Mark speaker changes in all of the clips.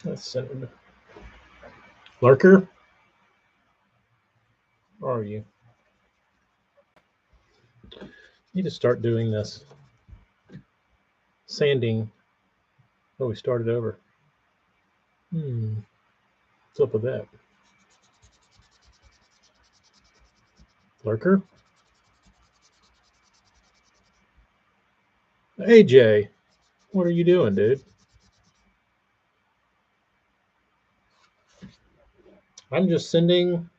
Speaker 1: Let's send him. Lurker, where are you? Need to start doing this sanding. Oh, we started over. What's up with that? Lurker? Hey, Jay. What are you doing, dude? I'm just sending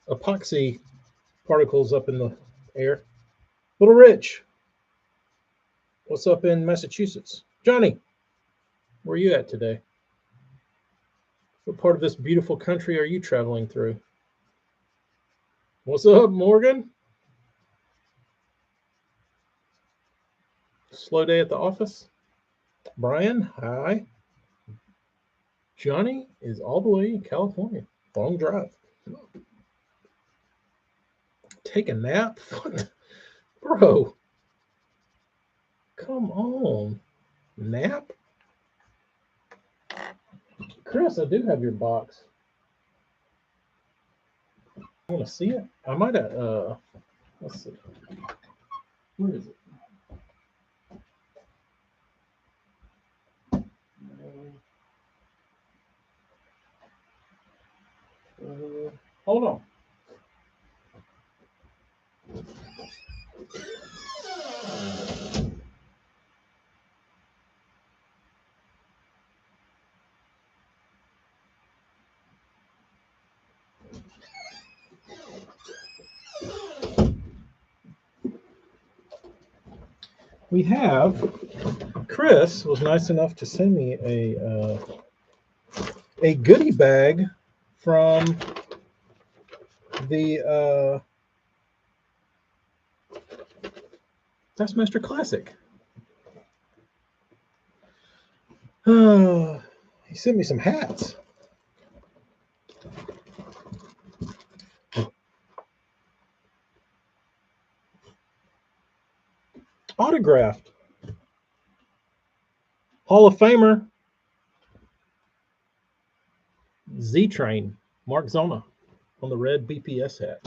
Speaker 1: epoxy particles up in the air. Little Rich, what's up in Massachusetts? Johnny, where are you at today? What part of this beautiful country are you traveling through? What's up, Morgan? Slow day at the office? Brian, hi. Johnny is all the way in California. Long drive. Take a nap? Bro, come on. Nap? Chris, I do have your box. You want to see it? I might have, let's see. Where is it? Hold on. We have, Chris was nice enough to send me a goodie bag from the Taskmaster Classic. He sent me some hats. Autographed. Hall of Famer Z Train, Mark Zona, on the red BPS hat.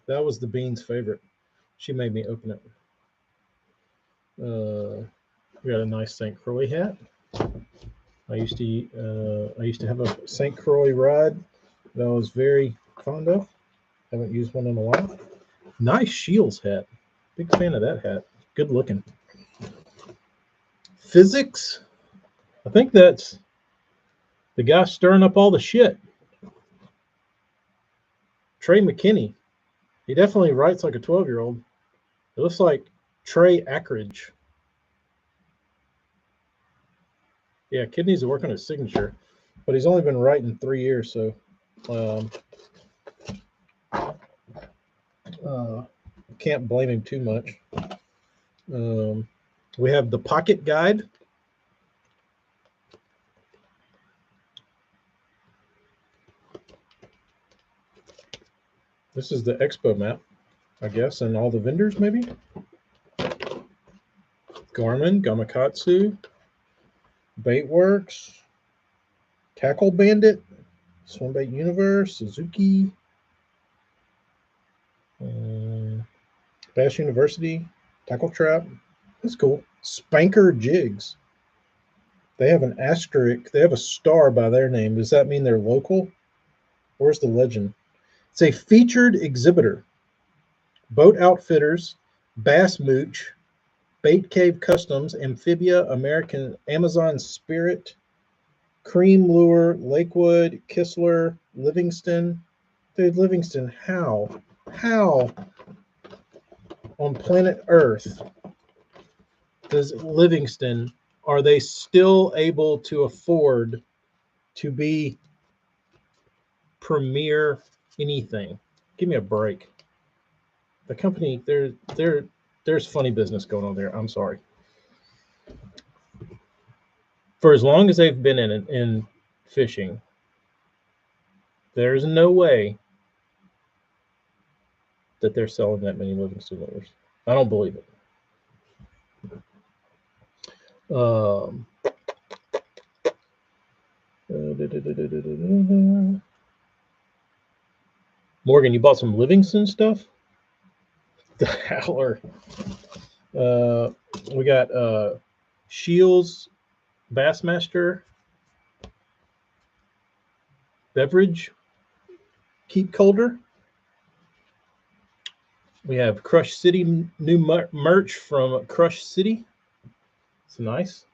Speaker 1: That was the Bean's favorite. She made me open it. We got a nice St. Croix hat. I used to have a St. Croix ride that I was very fond of. Haven't used one in a while. Nice Shields hat. Big fan of that hat. Good looking. Physics. I think that's the guy stirring up all the shit. Trey McKinney. He definitely writes like a 12-year-old. It looks like Trey Ackridge. Yeah, kid needs to work on his signature, but he's only been writing 3 years, so can't blame him too much. We have the Pocket Guide. This is the expo map, I guess, and all the vendors maybe. Garmin, Gamakatsu, Baitworks, Tackle Bandit, Swimbait Universe, Suzuki, Bass University, Tackle Trap. That's cool. Spanker Jigs. They have an asterisk. They have a star by their name. Does that mean they're local? Where's the legend? It's a featured exhibitor. Boat Outfitters, Bass Mooch, Bait Cave Customs, Amphibia, American Amazon Spirit, Cream Lure, Lakewood, Kistler, Livingston. Dude, Livingston, how? How on planet Earth does Livingston, are they still able to afford to be premier anything? Give me a break. The company, there's funny business going on there. I'm sorry. For as long as they've been in fishing, there's no way that they're selling that many Livingston lures. I don't believe it. Morgan, you bought some Livingston stuff? The Howler. We got Shields Bassmaster beverage keep colder. We have Crush City new merch from Crush City. It's nice.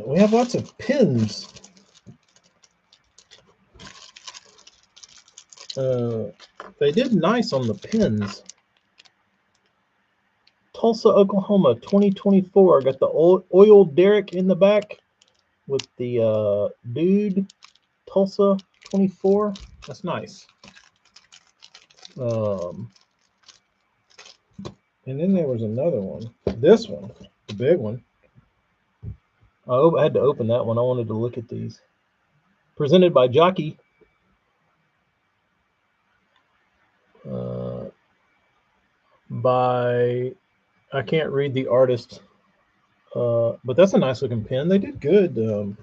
Speaker 1: We have lots of pins. They did nice on the pins. Tulsa, Oklahoma, 2024. Got the oil derrick in the back with the dude Tulsa 24. That's nice. And then there was another one. This one, the big one. I had to open that one. I wanted to look at these. Presented by Jockey. By, I can't read the artist, but that's a nice looking pen. They did good.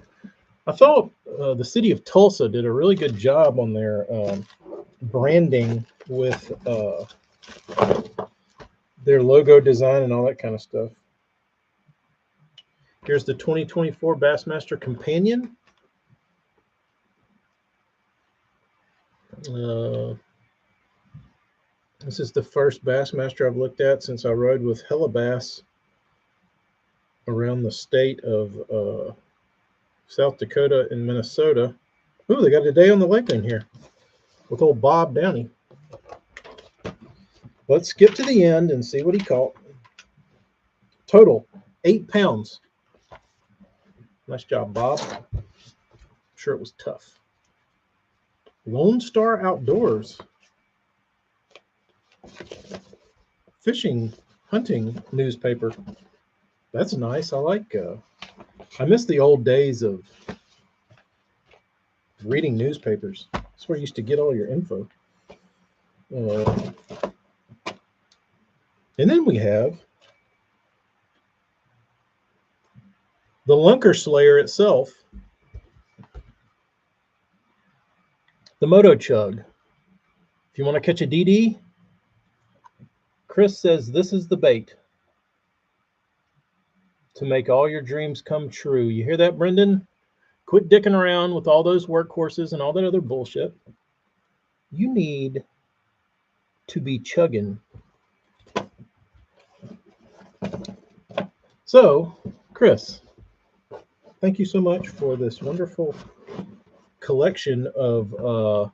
Speaker 1: I thought the city of Tulsa did a really good job on their branding with their logo design and all that kind of stuff. Here's the 2024 Bassmaster Companion. This is the first Bassmaster I've looked at since I rode with Hellabass around the state of South Dakota and Minnesota. Ooh, they got a day on the lake in here with old Bob Downey. Let's skip to the end and see what he caught. Total, 8 pounds. Nice job, Bob. I'm sure it was tough. Lone Star Outdoors. Fishing, hunting newspaper. That's nice. I like, I miss the old days of reading newspapers. That's where you used to get all your info. And then we have the Lunker Slayer itself, the Moto Chug. If you want to catch a DD, Chris says this is the bait to make all your dreams come true. You hear that, Brendan? Quit dicking around with all those workhorses and all that other bullshit. You need to be chugging. So, Chris, thank you so much for this wonderful collection of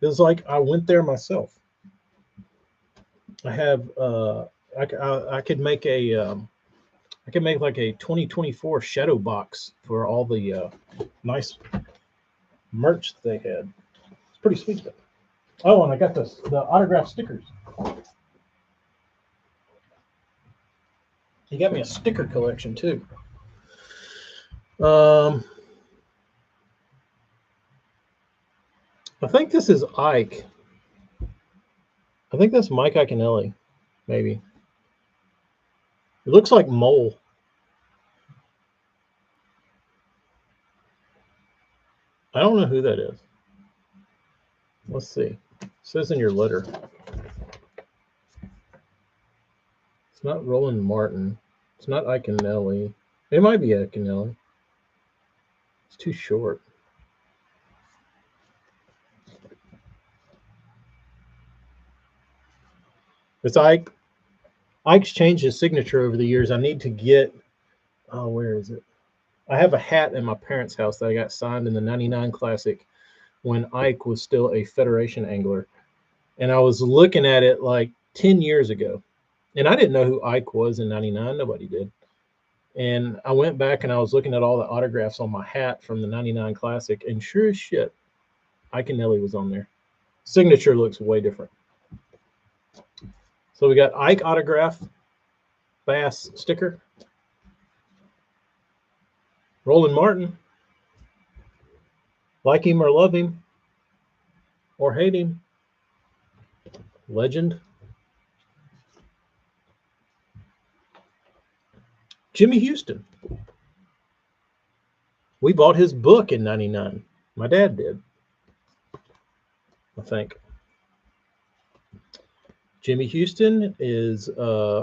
Speaker 1: it's like I went there myself. I have I could make a I could make like a 2024 shadow box for all the nice merch that they had. It's pretty sweet stuff. Oh, and I got the autograph stickers. He got me a sticker collection too. I think this is Ike. I think that's Mike Iaconelli, maybe. It looks like mole. I don't know who that is. Let's see. It says in your letter. It's not Roland Martin. It's not Iaconelli. It might be Iaconelli. It's too short. It's Ike. Ike's changed his signature over the years. I need to get, oh, where is it? I have a hat in my parents' house that I got signed in the 99 Classic when Ike was still a Federation angler. And I was looking at it like 10 years ago. And I didn't know who Ike was in 99. Nobody did. And I went back and I was looking at all the autographs on my hat from the 99 Classic. And sure as shit, Iaconelli was on there. Signature looks way different. So we got Ike autograph, bass sticker. Roland Martin. Like him or love him or hate him. Legend. Jimmy Houston. We bought his book in '99. My dad did, I think. Jimmy Houston is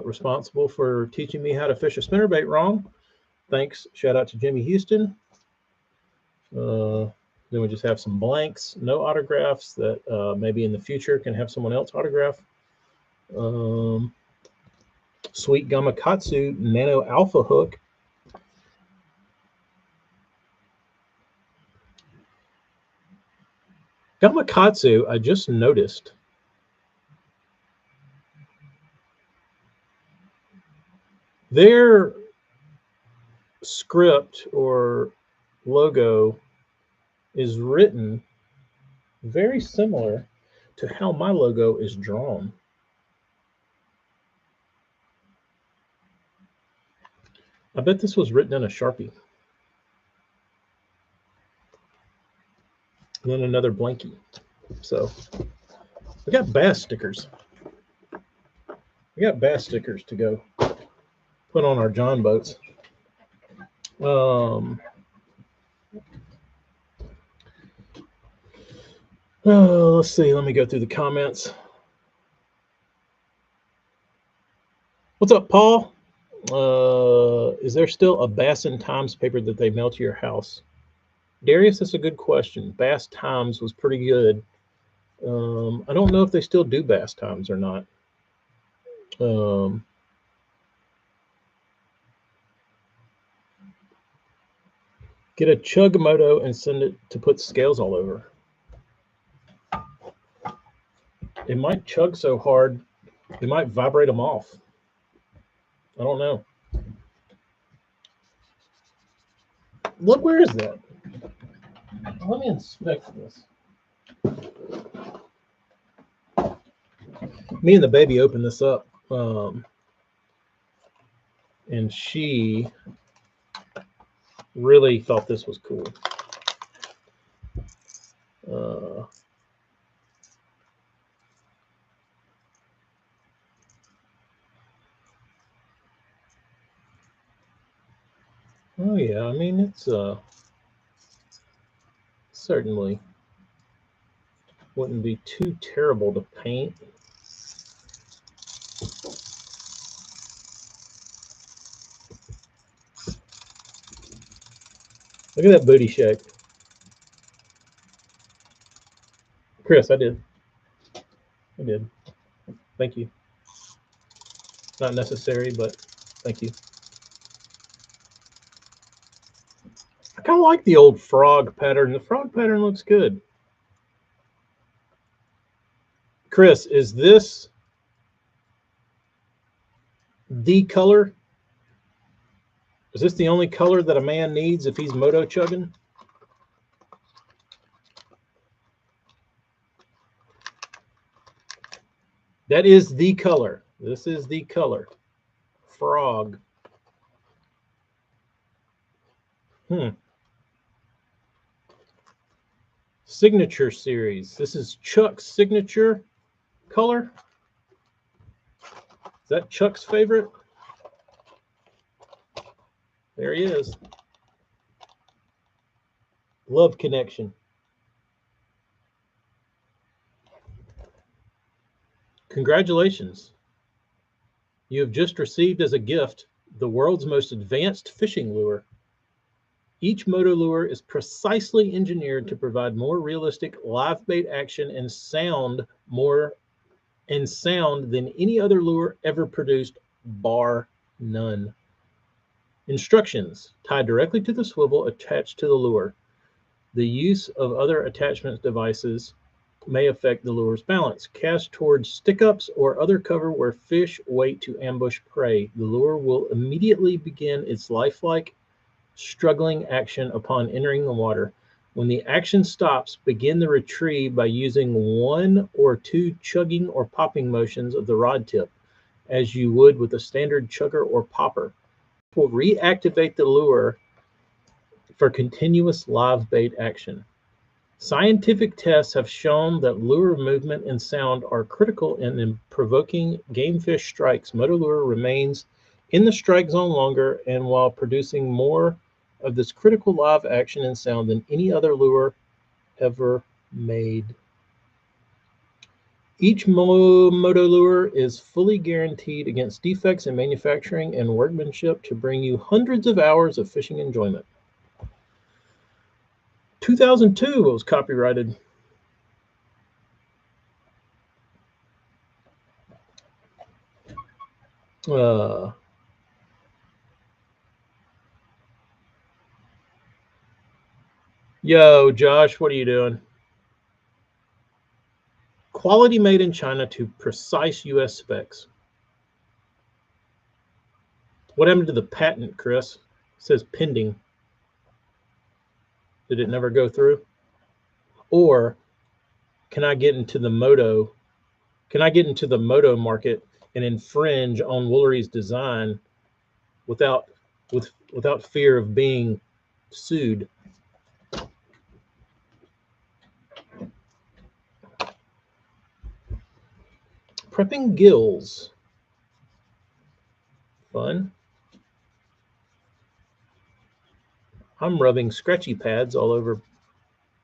Speaker 1: responsible for teaching me how to fish a spinnerbait wrong. Thanks. Shout out to Jimmy Houston. Then we just have some blanks, no autographs that maybe in the future can have someone else autograph. Sweet Gamakatsu Nano Alpha Hook. Gamakatsu, I just noticed. Their script or logo is written very similar to how my logo is drawn. I bet this was written in a Sharpie. And then another blankie. So we got bass stickers. We got bass stickers to go put on our John boats. Let's see. Let me go through the comments. What's up, Paul? Is there still a Bass and Times paper that they mail to your house? Darius, that's a good question. Bass Times was pretty good. I don't know if they still do Bass Times or not. Get a chug moto and send it to put scales all over. It might chug so hard, it might vibrate them off. I don't know. Look, where is that? Let me inspect this. Me and the baby opened this up, and she really thought this was cool. Oh yeah, I mean it's certainly wouldn't be too terrible to paint. Look at that booty shape. Chris, I did. Thank you. Not necessary, but thank you. I kind of like the old frog pattern. The frog pattern looks good. Chris, is this the color? Is this the only color that a man needs if he's moto chugging? That is the color. This is the color. Frog. Signature series. This is Chuck's signature color. Is that Chuck's favorite? There he is. Love connection. Congratulations. You have just received as a gift the world's most advanced fishing lure. Each moto lure is precisely engineered to provide more realistic live bait action and sound than any other lure ever produced, bar none. Instructions: tie directly to the swivel attached to the lure. The use of other attachment devices may affect the lure's balance. Cast towards stick-ups or other cover where fish wait to ambush prey. The lure will immediately begin its lifelike, struggling action upon entering the water. When the action stops, begin the retrieve by using 1 or 2 chugging or popping motions of the rod tip, as you would with a standard chugger or popper. Will reactivate the lure for continuous live bait action. Scientific tests have shown that lure movement and sound are critical in provoking game fish strikes. Moto lure remains in the strike zone longer, and while producing more of this critical live action and sound than any other lure ever made. Each moto lure is fully guaranteed against defects in manufacturing and workmanship to bring you hundreds of hours of fishing enjoyment. 2002 it was copyrighted. Yo, Josh, what are you doing? Quality made in China to precise U.S. specs. What happened to the patent, Chris? It says pending. Did it never go through? Or can I get into the moto? Can I get into the moto market and infringe on Woolery's design without fear of being sued? Prepping gills. Fun. I'm rubbing scratchy pads all over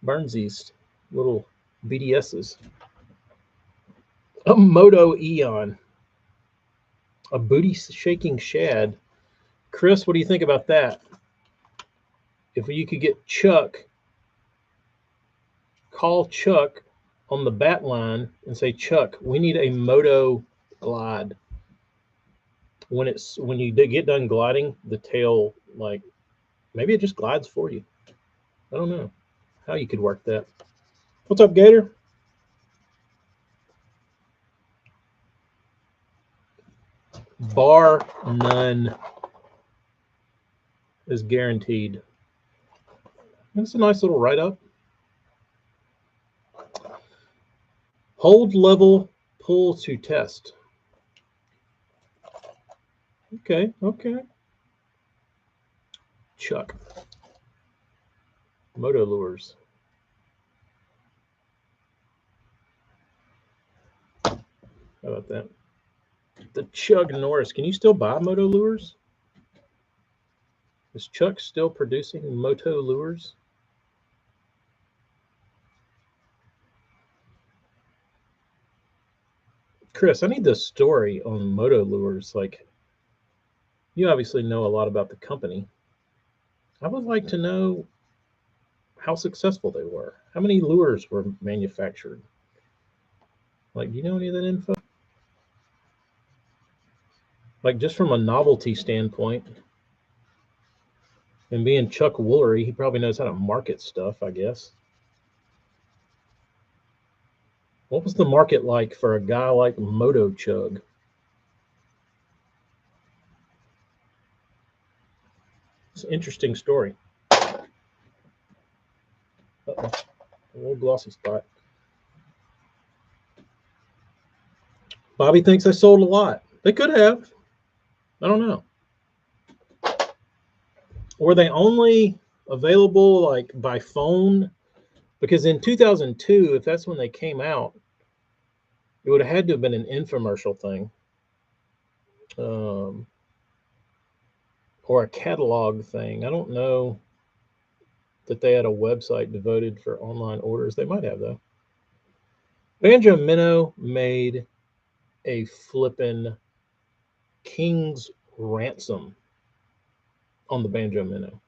Speaker 1: Burnsy's little BDSs. A Moto Eon. A booty shaking shad. Chris, what do you think about that? If you could get Chuck, call Chuck on the bat line and say, Chuck, we need a Moto glide. When you get done gliding, the tail, like, maybe it just glides for you. I don't know how you could work that. What's up, Gator? Bar none is guaranteed. That's a nice little write-up. Hold level pull to test. Okay. Chuck. Moto lures. How about that? The Chug Norris. Can you still buy Moto lures? Is Chuck still producing Moto lures? Chris, I need the story on Moto lures. Like, you obviously know a lot about the company. I would like to know how successful they were. How many lures were manufactured? Like, do you know any of that info? Like, just from a novelty standpoint, and being Chuck Woolery, he probably knows how to market stuff, I guess. What was the market like for a guy like Moto Chug? It's an interesting story. Uh-oh. A little glossy spot. Bobby thinks I sold a lot. They could have. I don't know. Were they only available like by phone? Because in 2002, if that's when they came out, it would have had to have been an infomercial thing, or a catalog thing. I don't know that they had a website devoted for online orders. They might have, though. Banjo Minnow made a flippin' King's Ransom on the Banjo Minnow.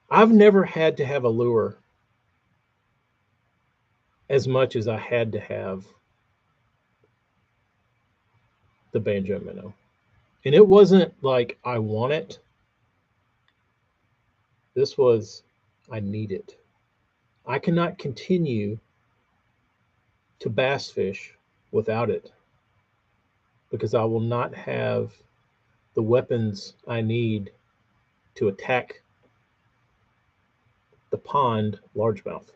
Speaker 1: I've never had to have a lure as much as I had to have the Banjo Minnow. And it wasn't like I want it. This was, I need it. I cannot continue to bass fish without it because I will not have the weapons I need to attack the pond largemouth.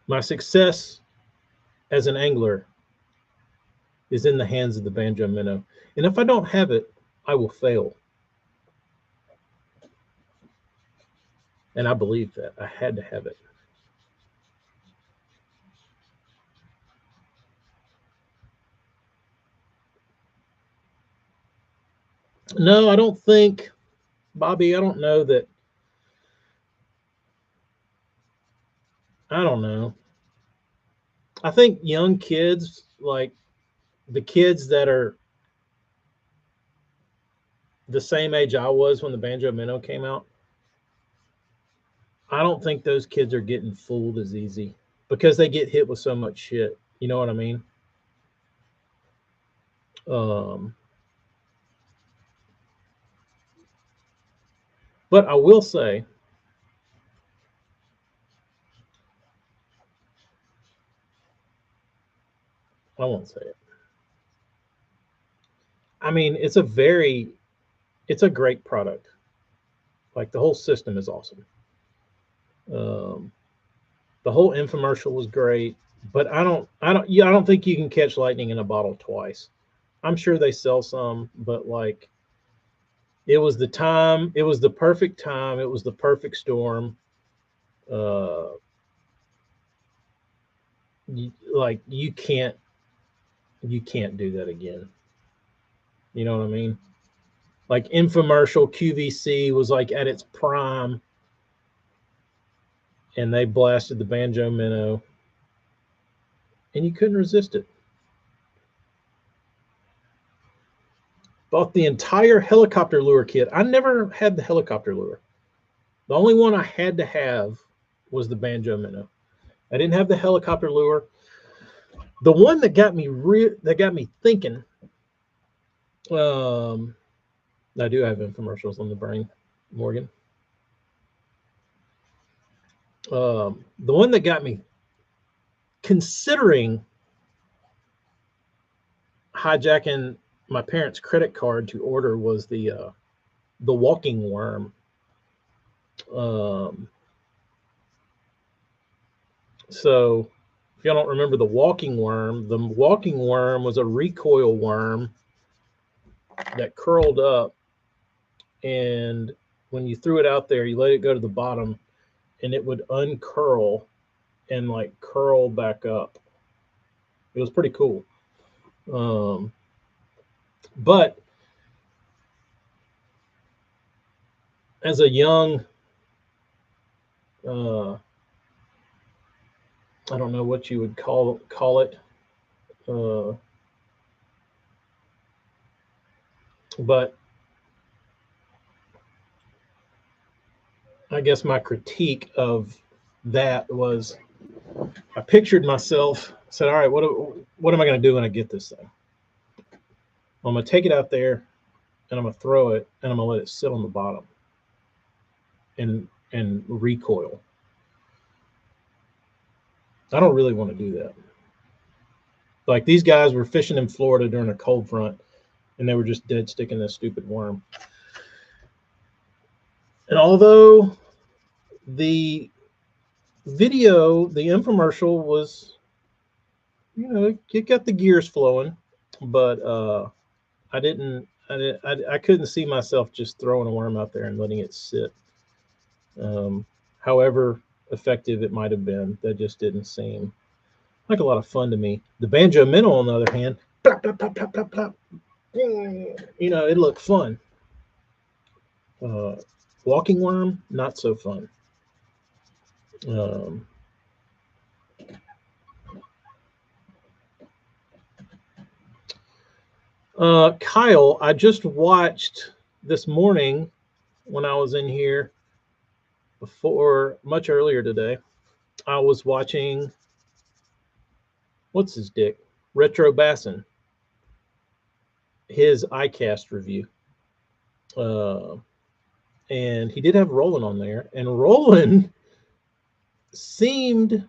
Speaker 1: My success as an angler is in the hands of the Banjo Minnow. And if I don't have it, I will fail. And I believe that. I had to have it. No, I don't think, Bobby. I don't know that. I don't know. I think young kids, like the kids that are the same age I was when the Banjo Minnow came out, I don't think those kids are getting fooled as easy because they get hit with so much shit. You know what I mean? Um, but I will say, I won't say it. I mean, it's a great product. Like the whole system is awesome. Um, the whole infomercial was great, but I don't think you can catch lightning in a bottle twice. I'm sure they sell some, but like it was the time, it was the perfect time, it was the perfect storm. Uh, like you can't do that again. You know what I mean? Like infomercial QVC was like at its prime, and they blasted the Banjo Minnow, and you couldn't resist it. Bought the entire helicopter lure kit. I never had the helicopter lure. The only one I had to have was the Banjo Minnow. I didn't have the helicopter lure. The one that got me thinking. Um, I do have infomercials on the brain, Morgan. The one that got me considering hijacking my parents' credit card to order was the walking worm. Um, so if y'all don't remember the walking worm was a recoil worm that curled up, and when you threw it out there, you let it go to the bottom, and it would uncurl and like curl back up. It was pretty cool. Um, but as a young, uh, I don't know what you would call it, uh, but I guess my critique of that was I pictured myself, said, all right, what am I going to do when I get this thing? I'm going to take it out there and I'm going to throw it and I'm going to let it sit on the bottom and recoil. I don't really want to do that. Like these guys were fishing in Florida during a cold front and they were just dead sticking this stupid worm. And although the the infomercial was, it got the gears flowing, but I couldn't see myself just throwing a worm out there and letting it sit. Um, however effective it might have been, that just didn't seem like a lot of fun to me. The Banjo Minnow, on the other hand, plop, plop, plop, plop, plop, plop, it looked fun. Uh, walking worm, not so fun. Um, Kyle, I just watched this morning when I was in here before, much earlier today. I was watching, what's his dick? Retro Bassin, his Icast review. Uh, and he did have Roland on there, and Roland seemed,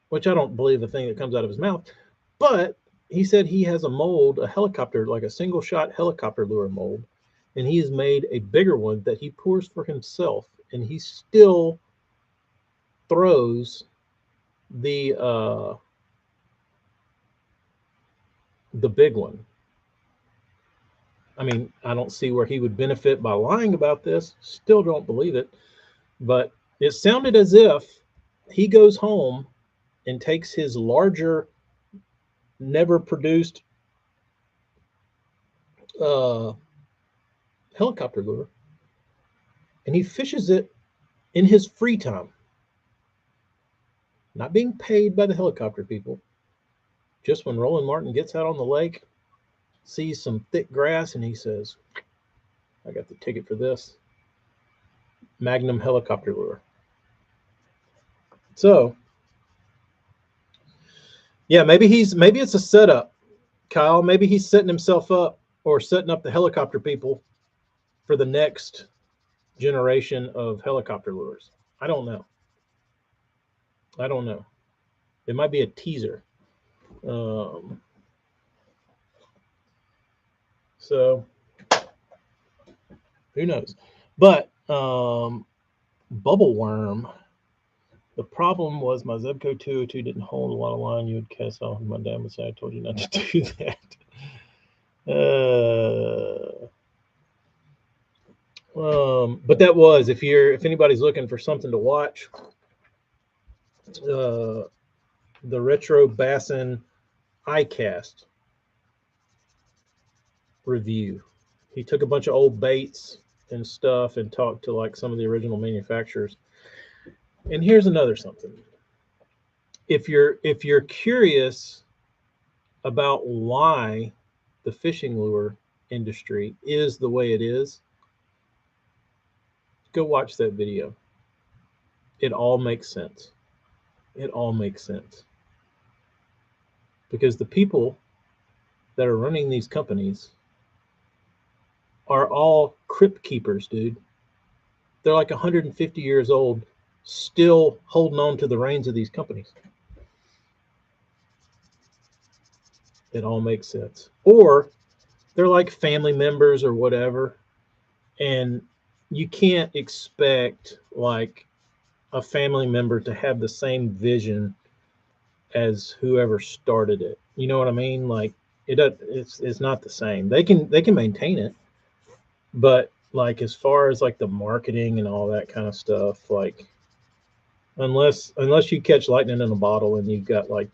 Speaker 1: which I don't believe the thing that comes out of his mouth, but he said he has a mold, a helicopter, like a single shot helicopter lure mold, and he has made a bigger one that he pours for himself, and he still throws the the big one. I mean, I don't see where he would benefit by lying about this. Still don't believe it, but it sounded as if he goes home and takes his larger, never produced uh, helicopter lure, and he fishes it in his free time, not being paid by the helicopter people. Just when Roland Martin gets out on the lake, sees some thick grass, and he says, I got the ticket for this. Magnum helicopter lure. So, yeah, maybe it's a setup, Kyle. Maybe he's setting himself up or setting up the helicopter people for the next generation of helicopter lures. I don't know. It might be a teaser. So who knows? But bubble worm. The problem was my Zebco 202 didn't hold a lot of line. You would cast off my dam would say I told you not to do that. But that was if anybody's looking for something to watch, the Retro Bassin Icast review. He took a bunch of old baits and stuff and talked to like some of the original manufacturers. And here's another something. If you're curious about why the fishing lure industry is the way it is, go watch that video. It all makes sense. It all makes sense. Because the people that are running these companies are all crypt keepers, dude. They're like 150 years old, still holding on to the reins of these companies. It all makes sense. Or they're like family members or whatever, and you can't expect like a family member to have the same vision as whoever started it. You know what I mean? Like it's not the same. They can maintain it, but like as far as like the marketing and all that kind of stuff, like unless you catch lightning in a bottle and you've got like,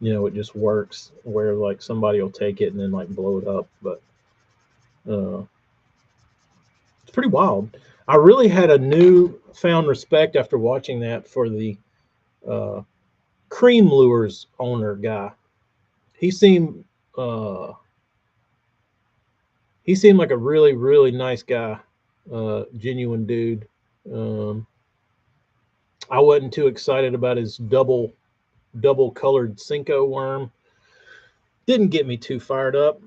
Speaker 1: you know, it just works where like somebody will take it and then like blow it up. But it's pretty wild. I really had a newfound respect after watching that for the Cream Lures owner guy. He seemed like a really, really nice guy, genuine dude. I wasn't too excited about his double colored Cinco worm. Didn't get me too fired up.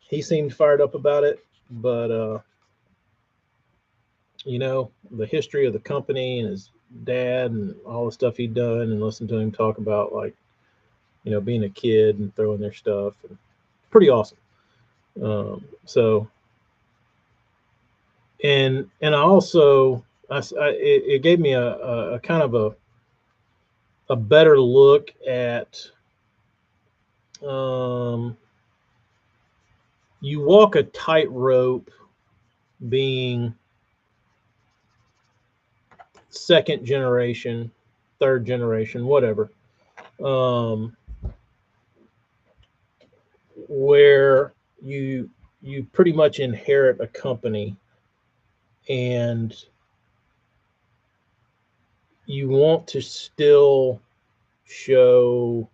Speaker 1: He seemed fired up about it, but you know, the history of the company and his dad and all the stuff he'd done, and listen to him talk about like, you know, being a kid and throwing their stuff, and pretty awesome. So, and I also, it gave me a kind of a better look at, you walk a tightrope being second generation, third generation, whatever, where you pretty much inherit a company and you want to still show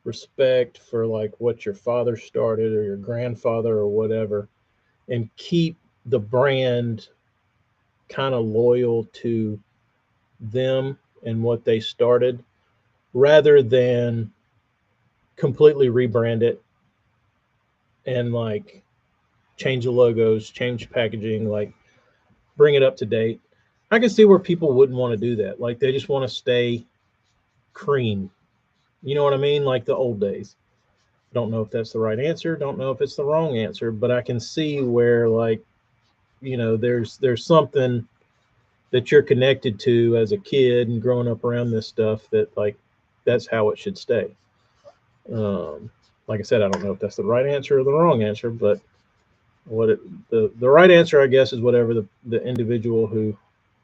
Speaker 1: respect for like what your father started or your grandfather or whatever, and keep the brand kind of loyal to them and what they started, rather than completely rebrand it and like change the logos, change packaging, like bring it up to date. I can see where people wouldn't want to do that. Like they just want to stay cream. You know what I mean? Like the old days. Don't know if that's the right answer. Don't know if it's the wrong answer, but I can see where like, you know, there's something that you're connected to as a kid and growing up around this stuff that like, that's how it should stay. Like I said, I don't know if that's the right answer or the wrong answer, but the right answer, I guess, is whatever the individual who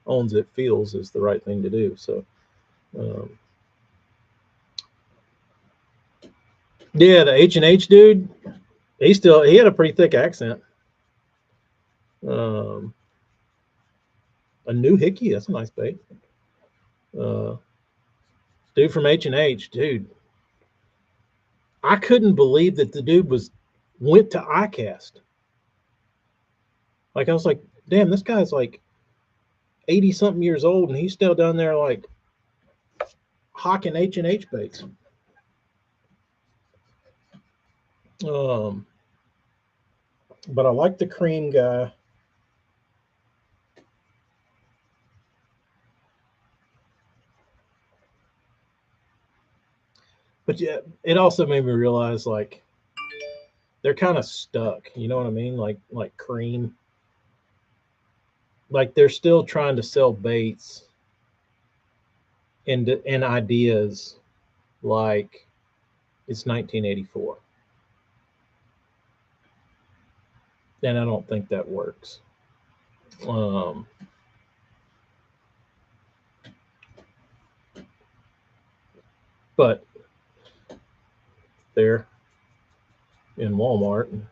Speaker 1: owns it feels is the right thing to do. So, yeah, the H&H dude, He had a pretty thick accent. Um, a new hickey, that's a nice bait. Uh, dude from H&H, dude. I couldn't believe that the dude went to Icast. Like I was like, damn, this guy's like 80 something years old and he's still down there like hawking H&H baits. Um, but I like the cream guy. But yeah, it also made me realize like they're kind of stuck. You know what I mean? Like cream. Like they're still trying to sell baits and ideas like it's 1984. And I don't think that works. Um, but they're in Walmart. And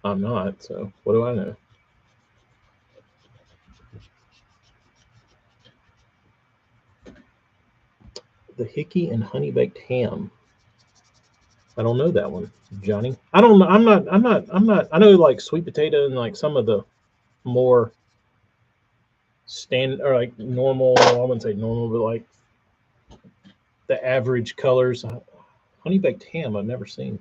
Speaker 1: I'm not, so what do I know? The Hickey and Honey Baked Ham. I don't know that one, Johnny. I don't know. I'm not. I know like sweet potato and like some of the more stand or like normal. I wouldn't say normal, but like the average colors. Honey baked ham. I've never seen.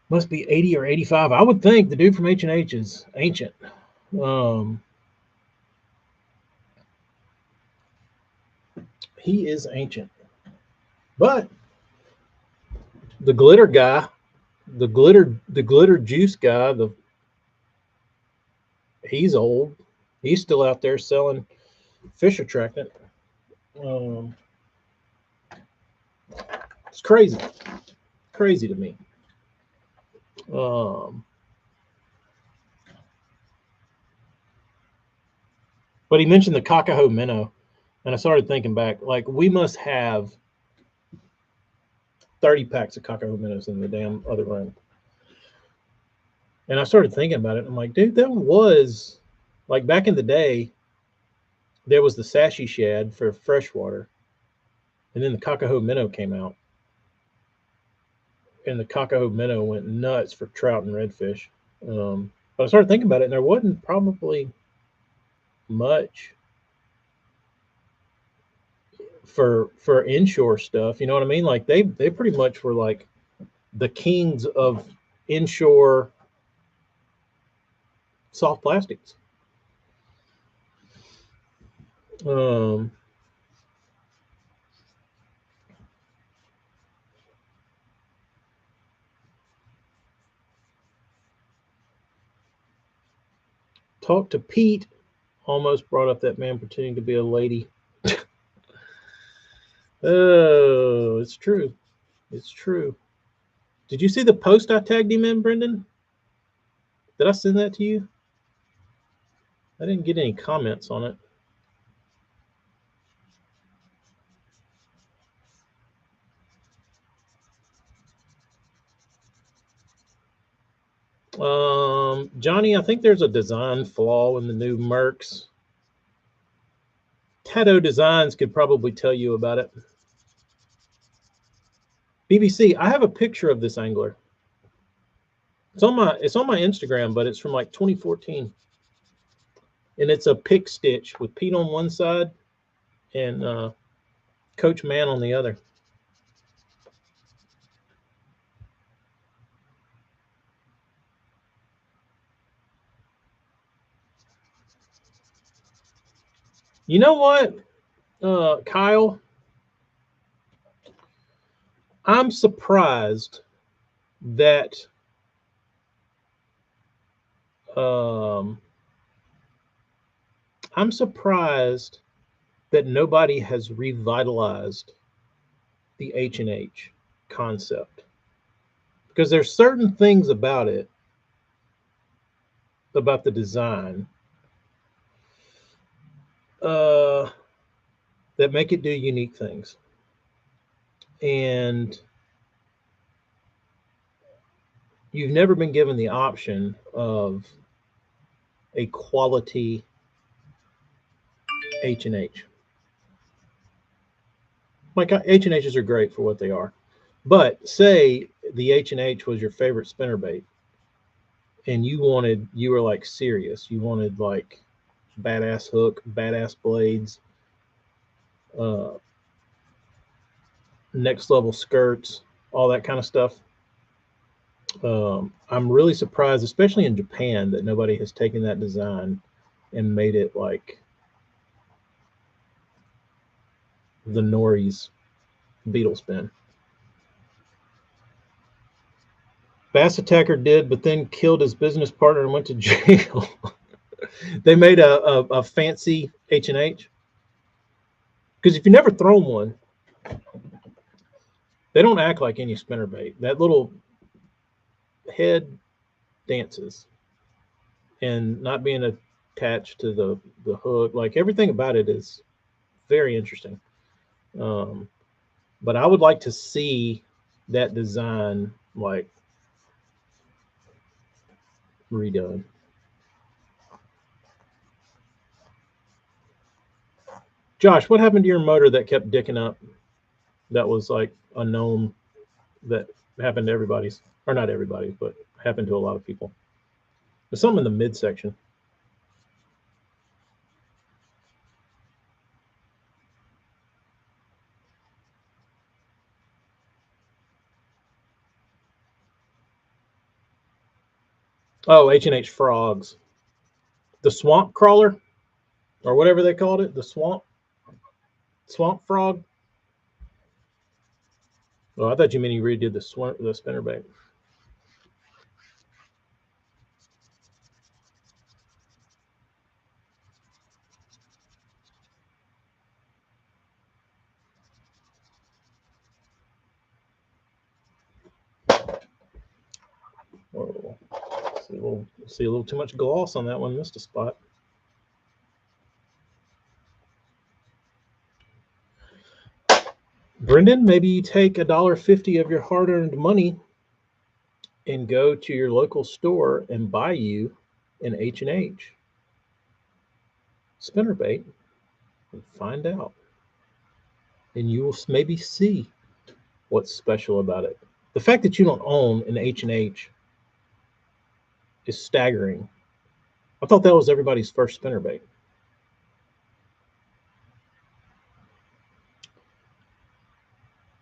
Speaker 1: Must be 80 or 85. I would think the dude from H&H is ancient. Um, he is ancient, but the glitter guy, the glitter juice guy, he's old. He's still out there selling fish attractant. Um, it's crazy to me. Um, but he mentioned the Kakaho minnow, and I started thinking back. Like we must have 30 packs of Kakaho minnows in the damn other room. And I started thinking about it. I'm like, dude, that was like back in the day. There was the Sashi shad for freshwater, and then the Kakaho minnow came out, and the Kakaho minnow went nuts for trout and redfish. But I started thinking about it, and there wasn't probably much for inshore stuff. You know what I mean? Like they pretty much were like the kings of inshore soft plastics. Um, Talk to Pete almost brought up that man pretending to be a lady. Oh, it's true. It's true. Did you see the post I tagged him in, Brendan? Did I send that to you? I didn't get any comments on it. Johnny, I think there's a design flaw in the new Mercs. Tato Designs could probably tell you about it. BBC, I have a picture of this angler. It's on my Instagram, but it's from like 2014, and it's a pick stitch with Pete on one side and Coach Man on the other. You know what, Kyle? I'm surprised that um, I'm surprised that nobody has revitalized the H&H concept because there's certain things about it, about the design, uh, that make it do unique things. And you've never been given the option of a quality H&H. Like H&H's are great for what they are. But say the H&H was your favorite spinnerbait and you were like serious. You wanted like badass hook, badass blades, uh, next level skirts, all that kind of stuff. I'm really surprised, especially in Japan, that nobody has taken that design and made it like the Nori's beetle spin. Bass Attacker did, but then killed his business partner and went to jail. They made a fancy H&H. Because if you never thrown one, they don't act like any spinnerbait. That little head dances, and not being attached to the hook, like everything about it is very interesting. Um, but I would like to see that design like redone. Josh, what happened to your motor that kept dicking up? That was like a known that happened to everybody's, or not everybody's, but happened to a lot of people. There's something in the midsection. Oh, H&H frogs. The swamp crawler, or whatever they called it, the swamp frog. Oh, I thought you meant you redid the spinnerbait. Oh, see a little too much gloss on that one. Missed a spot. Brendan, maybe you take $1.50 of your hard-earned money and go to your local store and buy you an H&H spinnerbait and find out. And you will maybe see what's special about it. The fact that you don't own an H&H is staggering. I thought that was everybody's first spinnerbait.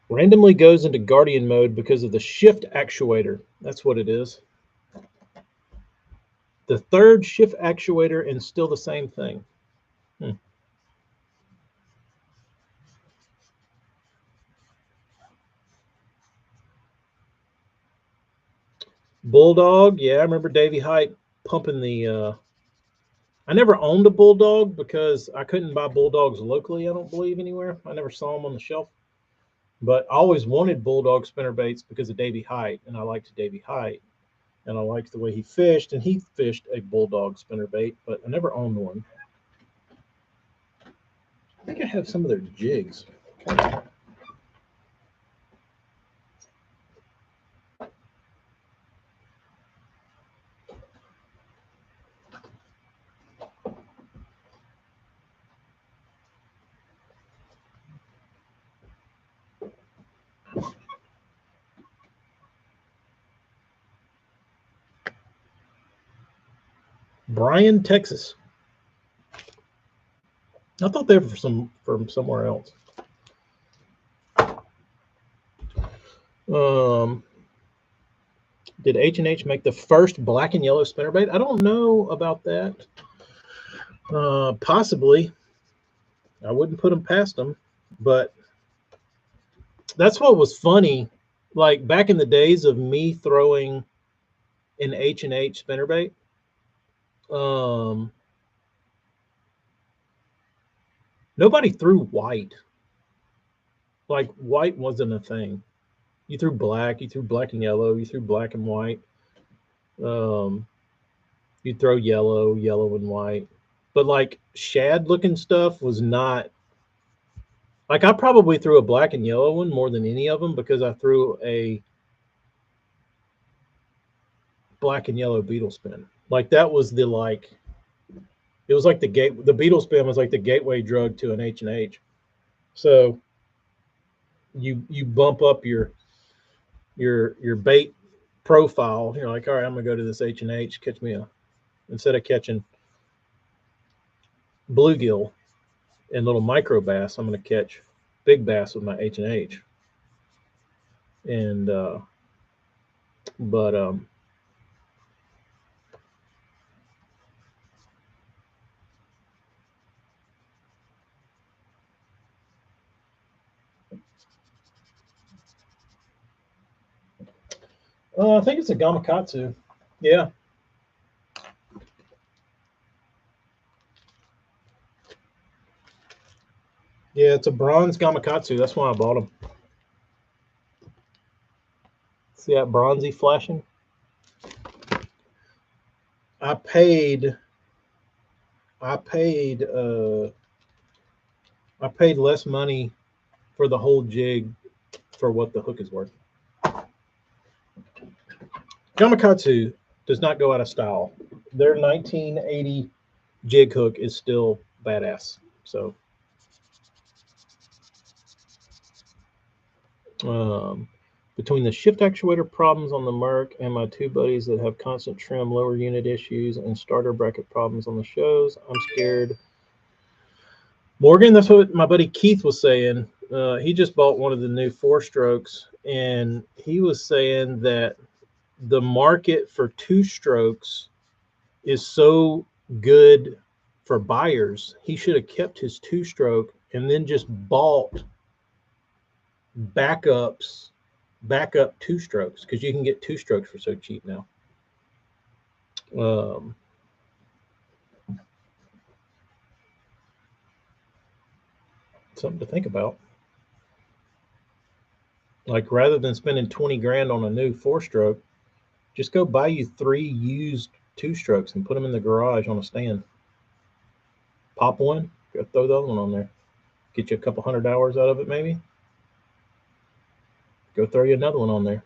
Speaker 1: Randomly goes into Guardian mode because of the shift actuator. That's what it is. The third shift actuator and still the same thing. Bulldog, yeah, I remember Davey Height pumping the. I never owned a Bulldog because I couldn't buy Bulldogs locally. I don't believe anywhere. I never saw them on the shelf, but I always wanted Bulldog spinnerbaits because of Davey Height, and I liked Davey Height, and I liked the way he fished, and he fished a Bulldog spinnerbait, but I never owned one. I think I have some of their jigs. Bryan, Texas. I thought they were from somewhere else. Did H&H make the first black and yellow spinnerbait? I don't know about that. Possibly. I wouldn't put them past them, but that's what was funny. Like back in the days of me throwing an H&H spinnerbait, nobody threw white. Like white wasn't a thing. You threw black and yellow, you threw black and white. You throw yellow and white. But like shad looking stuff was not. Like I probably threw a black and yellow one more than any of them because I threw a black and yellow beetle spin. Like that was the like it was like the beetle spin was like the gateway drug to an H&H. So you bump up your bait profile. You're like, all right, I'm gonna go to this H&H, catch me a instead of catching bluegill and little micro bass, I'm gonna catch big bass with my H&H. And but I think it's a gamakatsu. Yeah, yeah, it's a bronze gamakatsu. That's why I bought them. See that bronzy flashing? I paid I paid I paid less money for the whole jig for what the hook is worth. Gamakatsu does not go out of style. Their 1980 jig hook is still badass. So um, between the shift actuator problems on the Merc and my two buddies that have constant trim lower unit issues and starter bracket problems on the shows, I'm scared. Morgan, that's what my buddy Keith was saying. He just bought one of the new four strokes, and he was saying that the market for two strokes is so good for buyers. He should have kept his two stroke and then just bought backup two strokes, because you can get two strokes for so cheap now. Something to think about. Like rather than spending 20 grand on a new four stroke, just go buy you three used two strokes and put them in the garage on a stand. Pop one, go throw the other one on there. Get you a couple $100 out of it, maybe. Go throw you another one on there.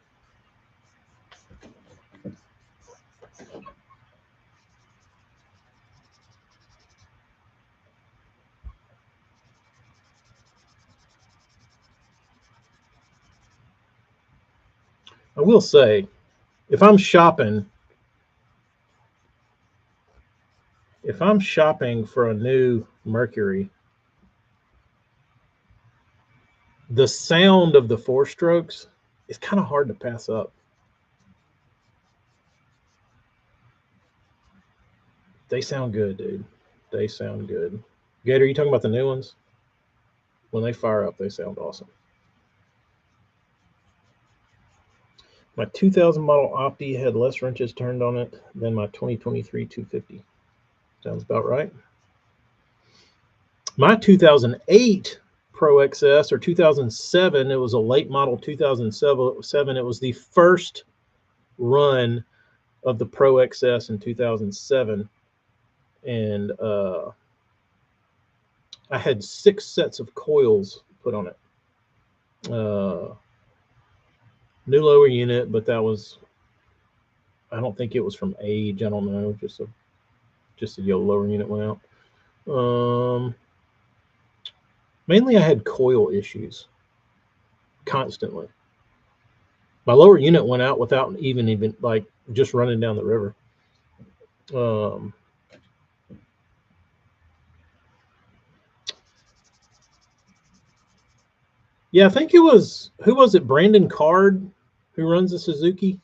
Speaker 1: I will say, if I'm shopping for a new Mercury, the sound of the four strokes is kind of hard to pass up. They sound good, dude. They sound good. Gator, you talking about the new ones? When they fire up, they sound awesome. My 2000 model Opti had less wrenches turned on it than my 2023 250. Sounds about right. My 2008 Pro XS, or 2007, it was a late model 2007. It was the first run of the Pro XS in 2007. And I had 6 sets of coils put on it. New lower unit, but that was, I don't think it was from age. I don't know. Just a lower unit went out. Mainly I had coil issues constantly. My lower unit went out without even like just running down the river. Yeah, I think it was, who was it? Brandon Card, who runs the Suzuki.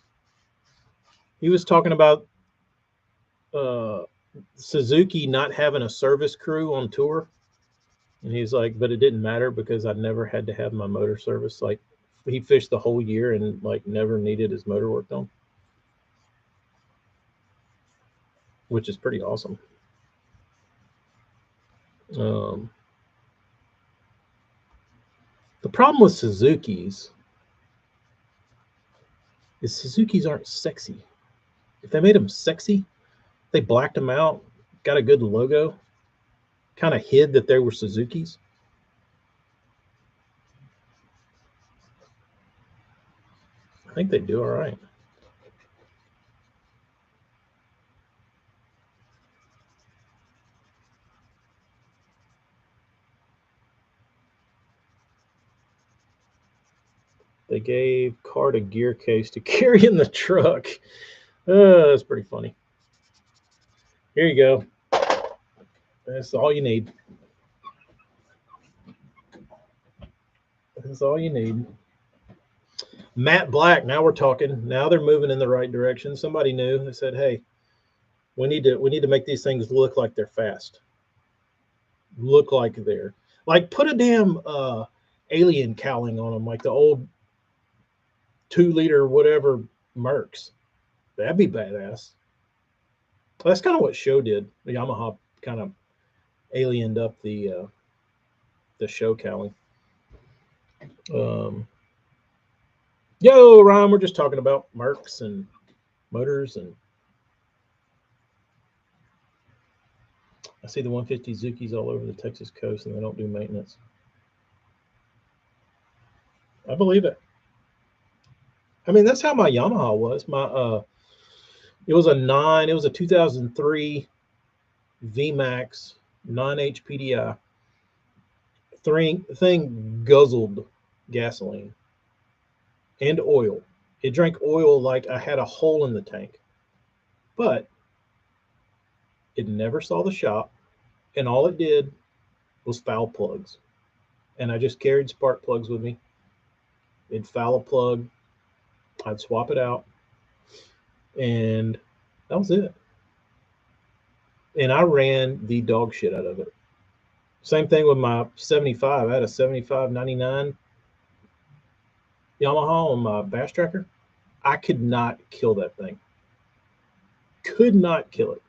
Speaker 1: He was talking about Suzuki not having a service crew on tour. And he's like, but it didn't matter because I never had to have my motor service. Like he fished the whole year and like never needed his motor worked on, which is pretty awesome. The problem with Suzukis is Suzukis aren't sexy. If they made them sexy, they blacked them out, got a good logo, kind of hid that they were Suzukis. I think they do all right. They gave Cart a gear case to carry in the truck. That's pretty funny. Here you go. That's all you need. That's all you need. Matte Black. Now we're talking. Now they're moving in the right direction. Somebody knew. They said, "Hey, we need to make these things look like they're fast. Look like they're like put a damn alien cowling on them, like the old 2 liter whatever Mercs. That'd be badass." That's kind of what Show did. The Yamaha kind of aliened up the Show cowling. Um, Yo, Ryan, we're just talking about Mercs and motors, and I see the 150 Zukis all over the Texas coast, and they don't do maintenance. I believe it. I mean, that's how my Yamaha was. It was a 2003 VMAX 9 HPDI. Thing guzzled gasoline and oil. It drank oil like I had a hole in the tank, but it never saw the shop, and all it did was foul plugs. And I just carried spark plugs with me. It'd foul a plug, I'd swap it out, and that was it. And I ran the dog shit out of it. Same thing with my 75. I had a 75/99 Yamaha on my bass tracker. I could not kill that thing. Could not kill it.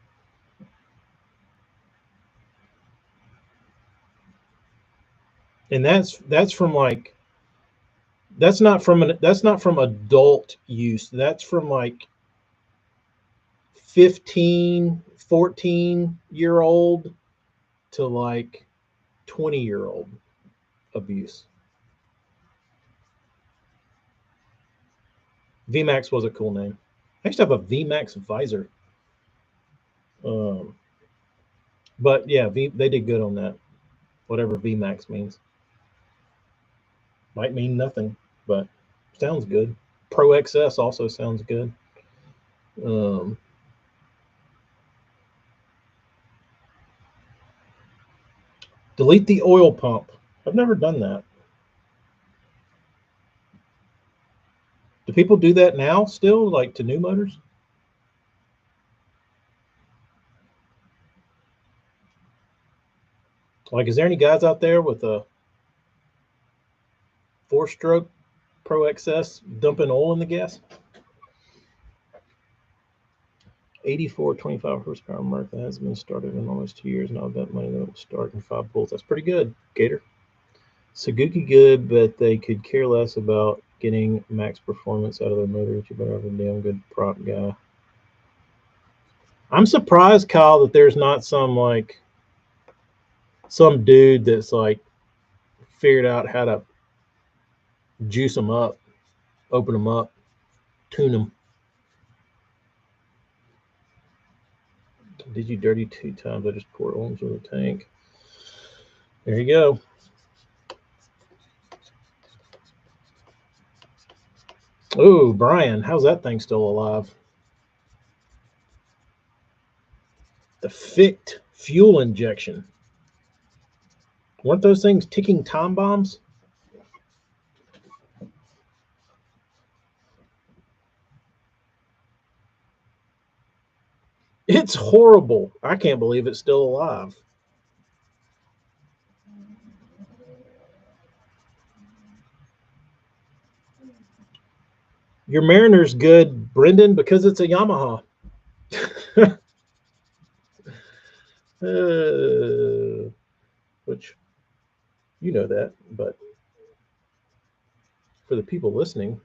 Speaker 1: And that's from like that's not from adult use. That's from like 15, 14-year old to like 20-year old abuse. VMAX was a cool name. I used to have a VMAX visor. Um, but yeah, they did good on that. Whatever VMAX means. Might mean nothing, but sounds good. Pro XS also sounds good. Um, Delete the oil pump. I've never done that. Do people do that now still, like to new motors? Like, is there any guys out there with a 4-stroke Pro XS dumping oil in the gas? 84 25 horsepower Merc that has been started in almost 2 years now. That money that will start in 5 volts. That's pretty good, Gator. Suzuki good, but they could care less about getting max performance out of their motors. You better have a damn good prop guy. I'm surprised, Kyle, that there's not some dude that's like figured out how to juice them up, open them up, tune them. Did you dirty 2 times? I just poured oil into the tank. There you go. Oh, Brian, how's that thing still alive? The Ficht fuel injection. Weren't those things ticking time bombs? It's horrible. I can't believe it's still alive. Your Mariner's good, Brendan, because it's a Yamaha. Which you know that, but for the people listening,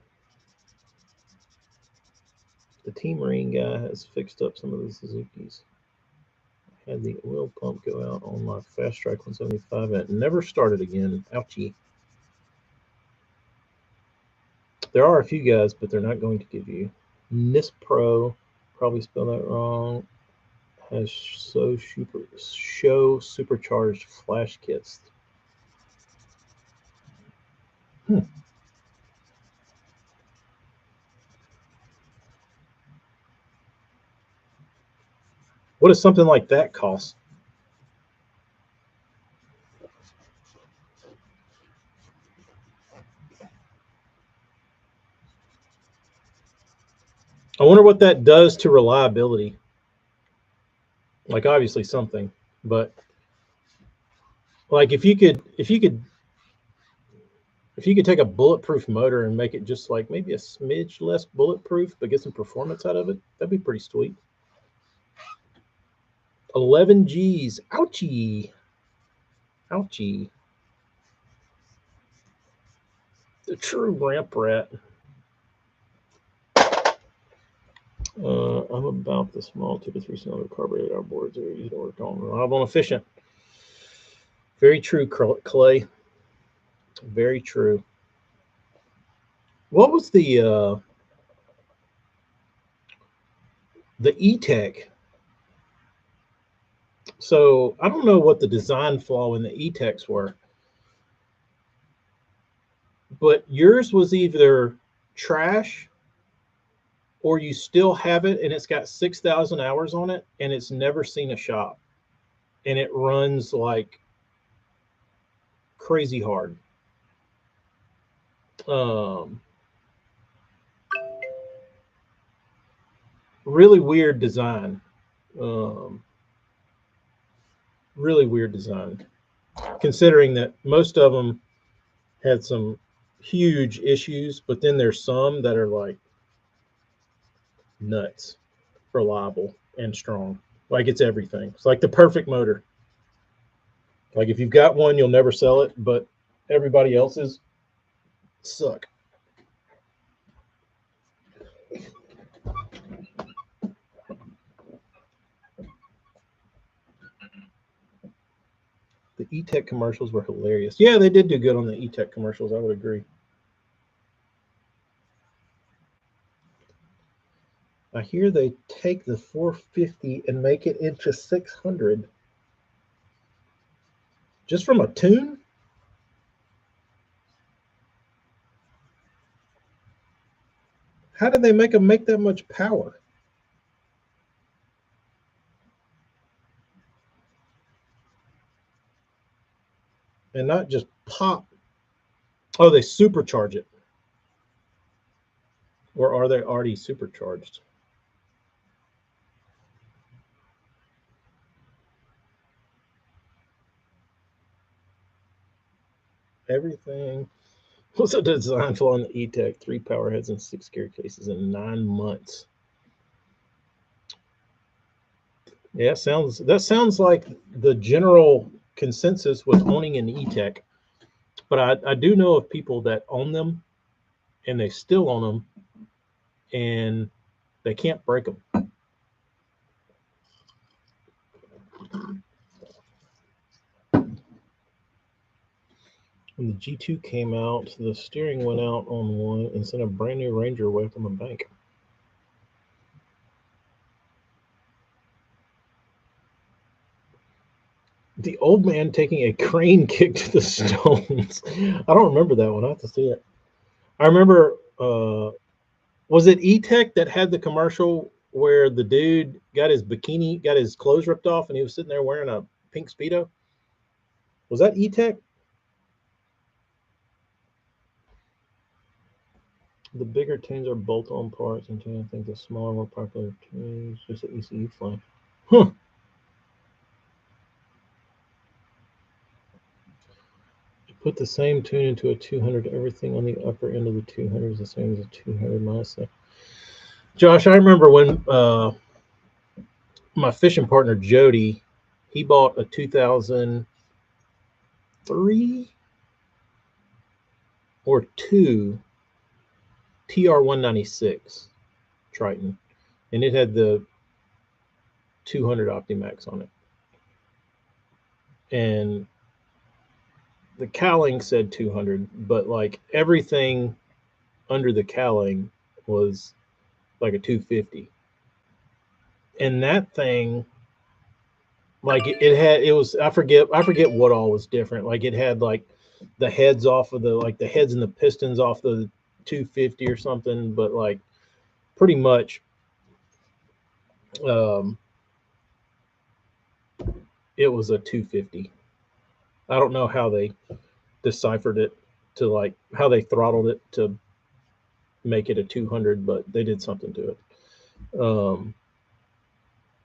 Speaker 1: the Team Marine guy has fixed up some of the Suzuki's. Had the oil pump go out on my Fast Strike 175 and it never started again. Ouchie. There are a few guys, but they're not going to give you. Nispro, probably spelled that wrong, has show supercharged flash kits. does something like that cost? I wonder what that does to reliability. Like obviously something, but like if you could take a bulletproof motor and make it just like maybe a smidge less bulletproof, but get some performance out of it, that'd be pretty sweet. 11 G's. Ouchie. Ouchie. The true ramp rat. I'm about the small 2 to 3 cylinder carbureted outboards that are easy to work on, reliable and efficient. Very true, Clay. Very true. What was the E-Tech? So I don't know what the design flaw in the E-Techs were, but yours was either trash or you still have it and it's got 6,000 hours on it and it's never seen a shop and it runs like crazy hard. Really weird design. Really weird design, considering that most of them had some huge issues, but then there's some that are like nuts, reliable and strong. Like it's everything. It's like the perfect motor. Like if you've got one, you'll never sell it, but everybody else's suck. The E-Tech commercials were hilarious. Yeah, they did do good on the E-Tech commercials. I would agree. I hear they take the 450 and make it into 600 just from a tune. How did they make them make that much power? And not just pop. Oh, they supercharge it. Or are they already supercharged? Everything was a design flaw in the E-Tech. 3 power heads and 6 gear cases in 9 months. Yeah, that sounds like the general consensus with owning an E-Tech. But I do know of people that own them and they still own them and they can't break them. When the G2 came out, the steering went out on one and sent a brand new Ranger away from the bank. The old man taking a crane kick to the stones. I don't remember that one. I have to see it. I remember, was it E-Tech that had the commercial where the dude got his clothes ripped off, and he was sitting there wearing a pink Speedo? Was that E-Tech? The bigger tunes are bolt-on parts, and I think the smaller, more popular tunes just an ECU flank. Huh. Put the same tune into a 200. Everything on the upper end of the 200 is the same as a 200 minus that. Josh, I remember when my fishing partner Jody, he bought a 2003 or 2 TR196 Triton, and it had the 200 Optimax on it, and the cowling said 200, but like everything under the cowling was like a 250, and that thing, like it was, I forget what all was different. Like it had like the heads off of the heads and the pistons off the 250 or something, but like pretty much it was a 250. I don't know how they deciphered it to like how they throttled it to make it a 200, but they did something to it.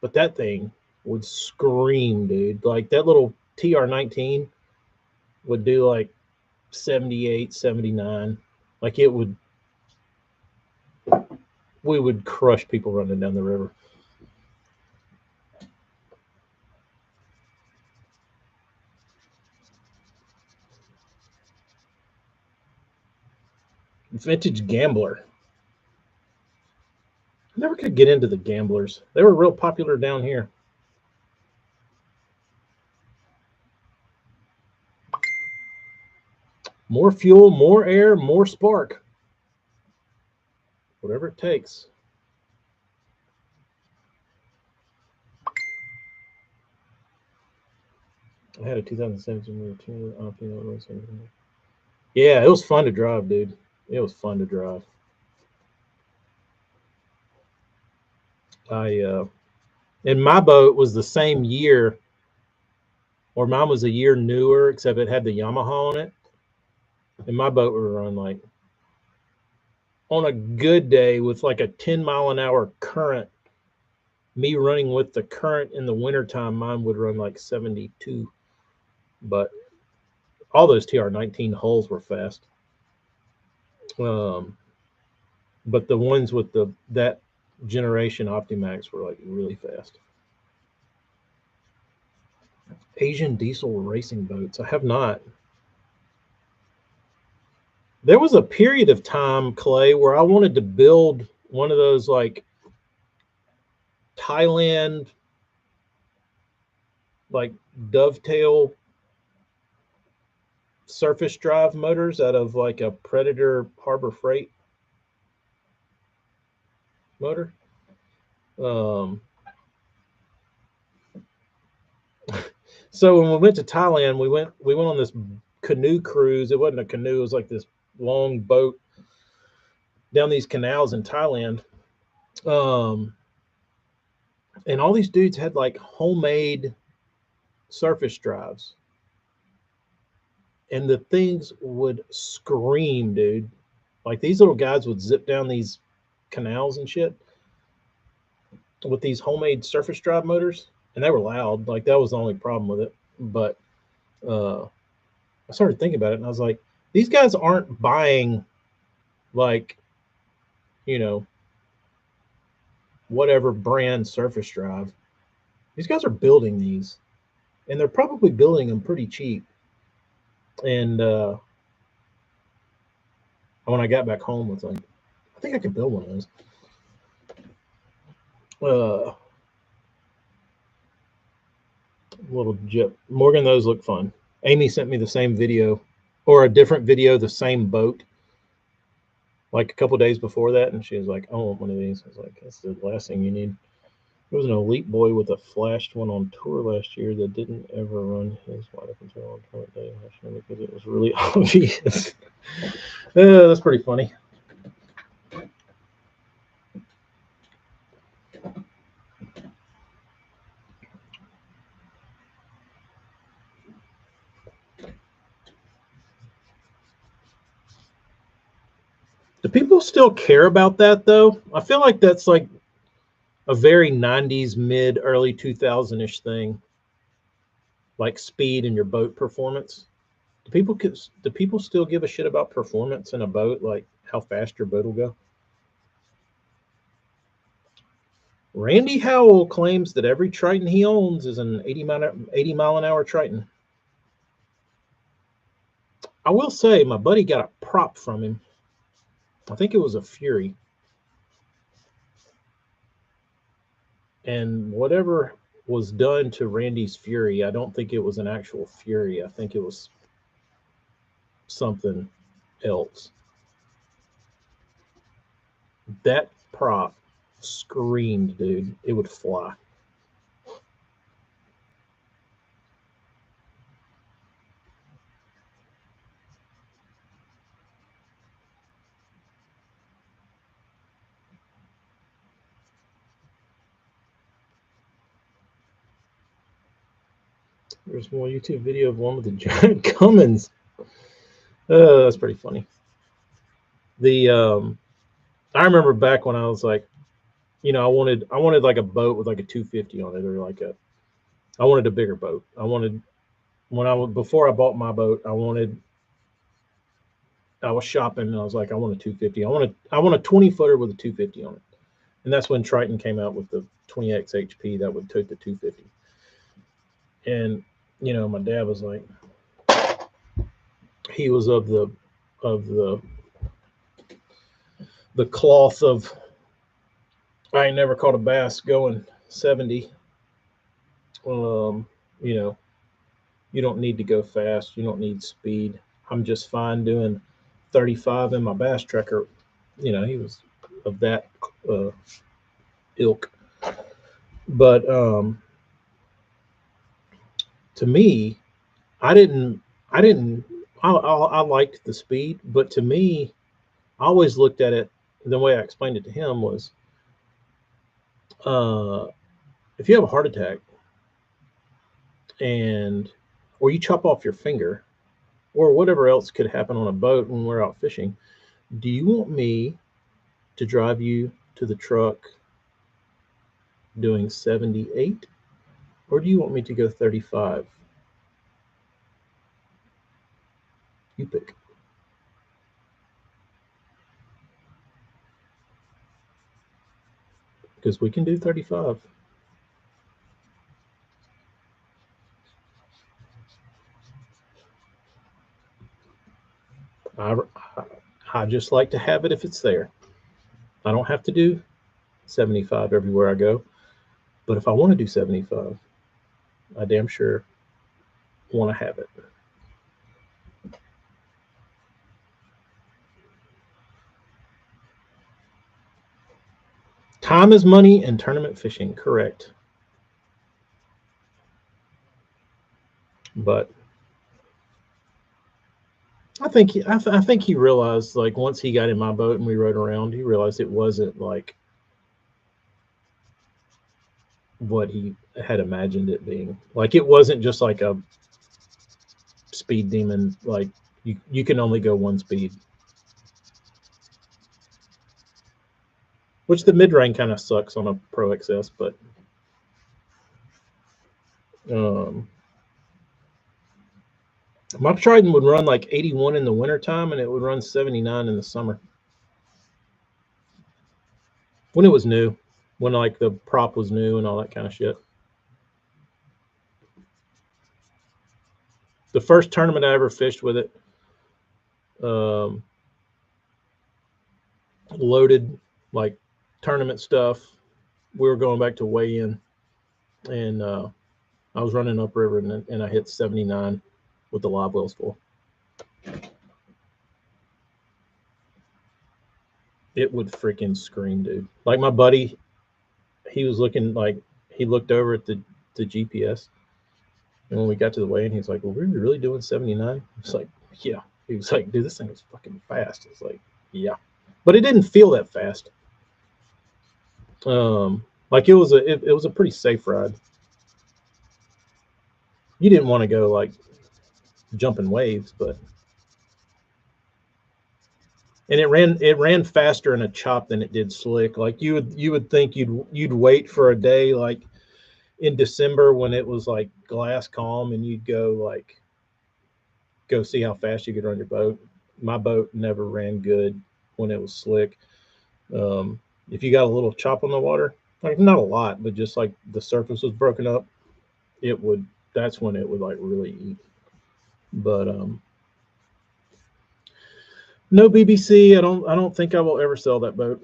Speaker 1: But that thing would scream, dude. Like that little TR19 would do like 78, 79. Like it would, we would crush people running down the river. Vintage Gambler. I never could get into the Gamblers. They were real popular down here. More fuel, more air, more spark. Whatever it takes. I had a 2017. Yeah, it was fun to drive, dude. It was fun to drive. I and my boat was the same year, or mine was a year newer, except it had the Yamaha on it. And my boat would run like on a good day with like a 10-mile-an-hour current. Me running with the current in the wintertime, mine would run like 72. But all those TR19 hulls were fast. Um, but the ones with the that generation Optimax were like really fast. Asian diesel racing boats. I have not. There was a period of time, Clay, where I wanted to build one of those like Thailand, like dovetail surface drive motors out of like a Predator Harbor Freight motor. Um, so when we went to Thailand, we went on this canoe cruise. It wasn't a canoe; it was like this long boat down these canals in Thailand. Um, and all these dudes had like homemade surface drives, and the things would scream, dude. Like these little guys would zip down these canals and shit with these homemade surface drive motors, and they were loud. Like that was the only problem with it. But uh, I started thinking about it, and I was like, these guys aren't buying like, you know, whatever brand surface drive. These guys are building these, and they're probably building them pretty cheap. And when I got back home, it's like, I think I could build one of those. Little jip. Morgan, those look fun. Amy sent me the same video, or a different video, the same boat, like a couple days before that, and she was like, "I want one of these." I was like, "That's the last thing you need." There was an elite boy with a flashed one on tour last year that didn't ever run his wide open tail on tournament day because it was really obvious. That's pretty funny. Do people still care about that though? I feel like that's like a very 90s, mid, early 2000-ish thing, like speed and your boat performance. Do people still give a shit about performance in a boat, like how fast your boat will go? Randy Howell claims that every Triton he owns is an 80-mile-an-hour Triton. I will say my buddy got a prop from him. I think it was a Fury. And whatever was done to Randy's Fury, I don't think it was an actual Fury. I think it was something else. That prop screamed, dude. It would fly. There's one YouTube video of one with the giant Cummins. That's pretty funny. I remember back when I was like, I wanted like a boat with like a 250 on it, or like I wanted a bigger boat. Before I bought my boat, I was shopping and I was like, I want a 250. I want a 20 footer with a 250 on it. And that's when Triton came out with the 20x HP that would tote the 250. And my dad was like, he was of the cloth of, I ain't never caught a bass going 70. Um, you know, you don't need to go fast. You don't need speed. I'm just fine doing 35 in my bass tracker. He was of that uh, ilk. But to me, I didn't, I didn't, I liked the speed, but to me, I always looked at it. The way I explained it to him was, uh, if you have a heart attack and, or you chop off your finger, or whatever else could happen on a boat when we're out fishing, do you want me to drive you to the truck doing 78, or do you want me to go 35? You pick. Because we can do 35. I, I just like to have it if it's there. I don't have to do 75 everywhere I go. But if I want to do 75, I damn sure want to have it. Time is money and tournament fishing, correct. But I think he realized, like, once he got in my boat and we rode around, he realized it wasn't like what he had imagined it being. Like, it wasn't just like a speed demon. Like, you can only go one speed, which the mid range kind of sucks on a Pro XS. But um, my Trident would run like 81 in the wintertime, and it would run 79 in the summer when it was new, when like the prop was new and all that kind of shit. The first tournament I ever fished with it, um, loaded like tournament stuff. We were going back to weigh in, and I was running upriver, and I hit 79 with the live wells full. It would freaking scream, dude. Like, my buddy, he was looking, like, he looked over at the GPS, and when we got to the weigh-in, he's like, "Well, we're really doing 79?" It's like, "Yeah." He was like, "Dude, this thing is fucking fast." It's like, "Yeah," but it didn't feel that fast. Like, it was a pretty safe ride. You didn't want to go like jumping waves, but and it ran faster in a chop than it did slick. Like, you would think you'd wait for a day like in December when it was like glass calm, and you'd go see how fast you could run your boat. My boat never ran good when it was slick. If you got a little chop on the water, like, not a lot, but just like the surface was broken up, it would that's when it would like really eat. But no BBC. I don't think I will ever sell that boat.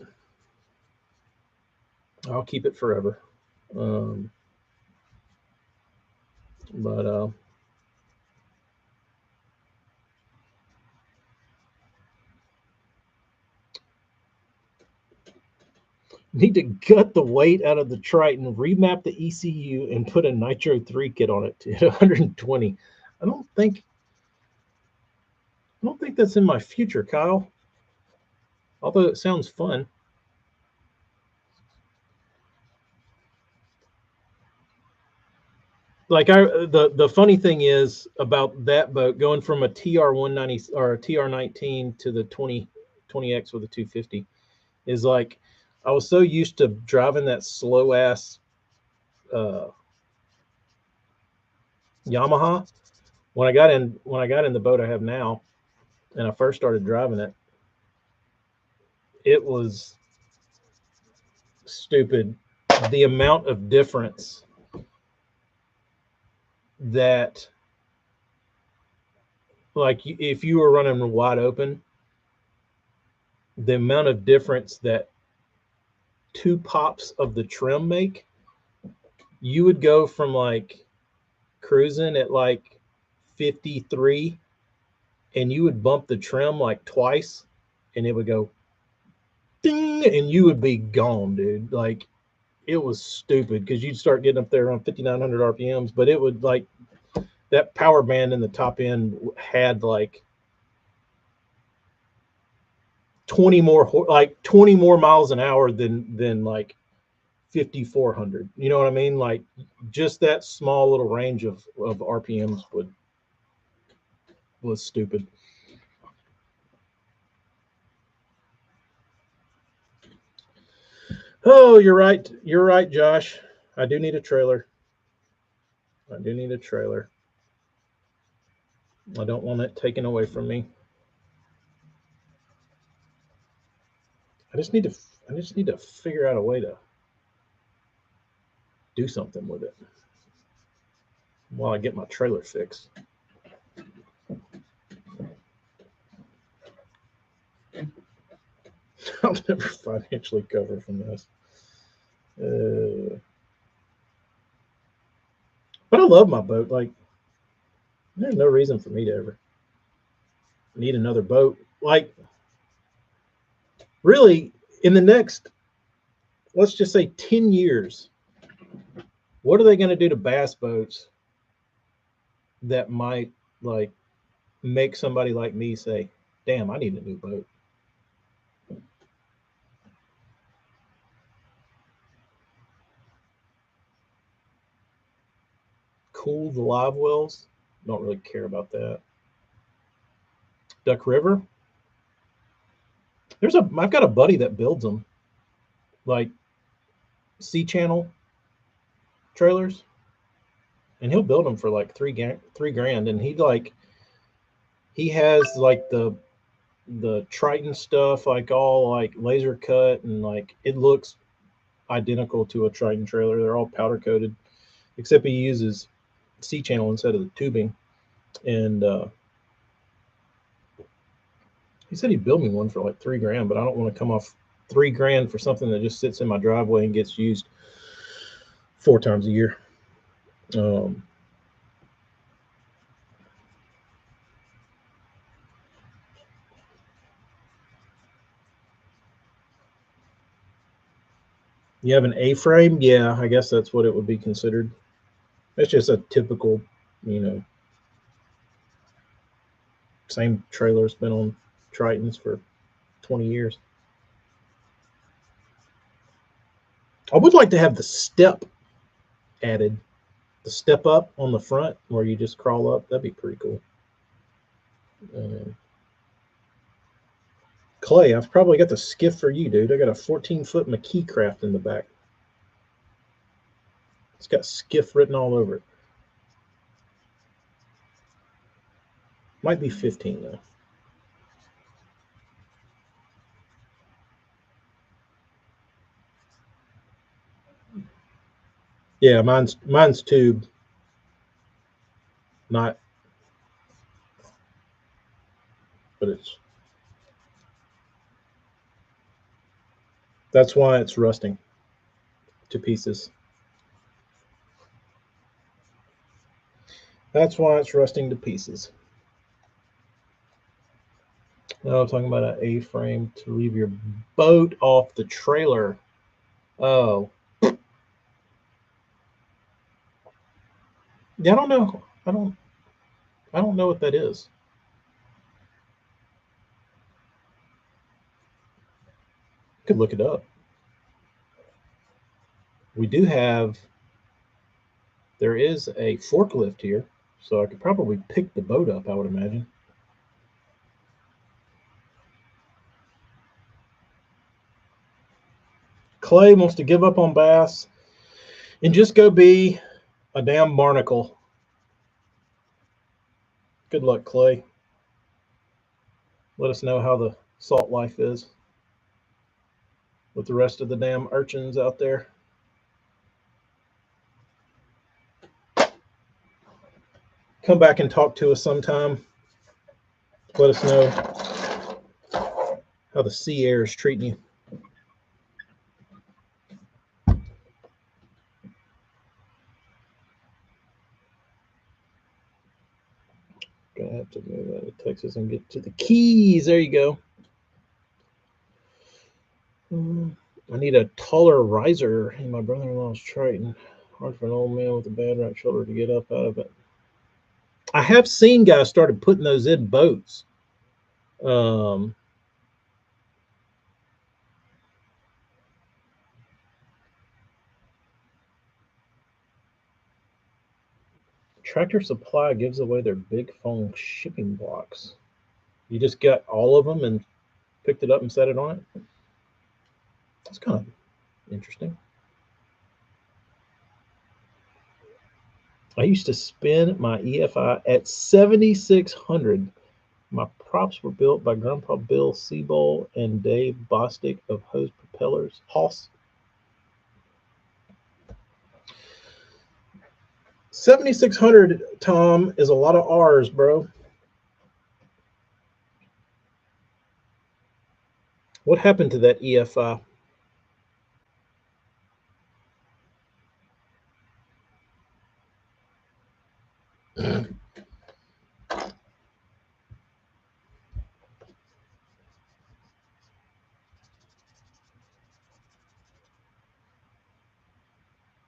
Speaker 1: I'll keep it forever. Um, but need to gut the weight out of the Triton, remap the ECU, and put a Nitro 3 kit on it to hit 120. I don't think that's in my future, Kyle. Although it sounds fun. like the funny thing is about that boat going from a TR 190 or a TR 19 to the 20X with a 250 is like I was so used to driving that slow ass uh, Yamaha. When I got in the boat I have now, and I first started driving it, it was stupid. The amount of difference that, like, if you were running wide open, the amount of difference that two pops of the trim make, you would go from like cruising at like 53 and you would bump the trim like twice and it would go ding and you would be gone, dude. Like it was stupid because you'd start getting up there around 5,900 RPMs, but it would like that power band in the top end had like 20 more miles an hour than like 5,400. You know what I mean? Like just that small little range of RPMs was stupid. Oh, you're right. You're right, Josh. I do need a trailer. I do need a trailer. I don't want it taken away from me. I just need to. I just need to figure out a way to do something with it while I get my trailer fixed. I'll never financially cover from this. But I love my boat. Like, there's no reason for me to ever need another boat. Like, really, in the next, let's just say 10 years, what are they going to do to bass boats that might, like, make somebody like me say, damn, I need a new boat? Cool the live wells. Don't really care about that. Duck River. I've got a buddy that builds them, like C channel trailers, and he'll build them for like three grand, and he has like the Triton stuff, like all like laser cut, and like it looks identical to a Triton trailer. They're all powder coated, except he uses C channel instead of the tubing. And he said he'd build me one for like 3 grand, but I don't want to come off 3 grand for something that just sits in my driveway and gets used 4 times a year. Um, you have an A-frame? Yeah, I guess that's what it would be considered. It's just a typical, you know, same trailer's been on Tritons for 20 years. I would like to have the step added, the step up on the front where you just crawl up. That'd be pretty cool. Um, Clay, I've probably got the skiff for you, dude. I got a 14-foot McKee craft in the back. It's got skiff written all over it. Might be 15 though. Yeah, mine's tube, not, but that's why it's rusting to pieces. That's why it's rusting to pieces. No, I'm talking about an A-frame to leave your boat off the trailer. Oh, yeah, I don't know. I don't know what that is. Could look it up. We do have There is a forklift here, so I could probably pick the boat up, I would imagine. Clay wants to give up on bass and just go be a damn barnacle. Good luck, Clay. Let us know how the salt life is with the rest of the damn urchins out there. Come back and talk to us sometime. Let us know how the sea air is treating you. Gonna have to move out of Texas and get to the Keys. There you go. I need a taller riser in my brother-in-law's Triton. Hard for an old man with a bad right shoulder to get up out of it. I have seen guys started putting those in boats. Tractor Supply gives away their big foam shipping blocks. You just got all of them and picked it up and set it on it. That's kind of interesting. I used to spin my EFI at 7,600. My props were built by Grandpa Bill Seabold and Dave Bostic of Hose Propellers. Hoss. 7,600, Tom, is a lot of R's, bro. What happened to that EFI?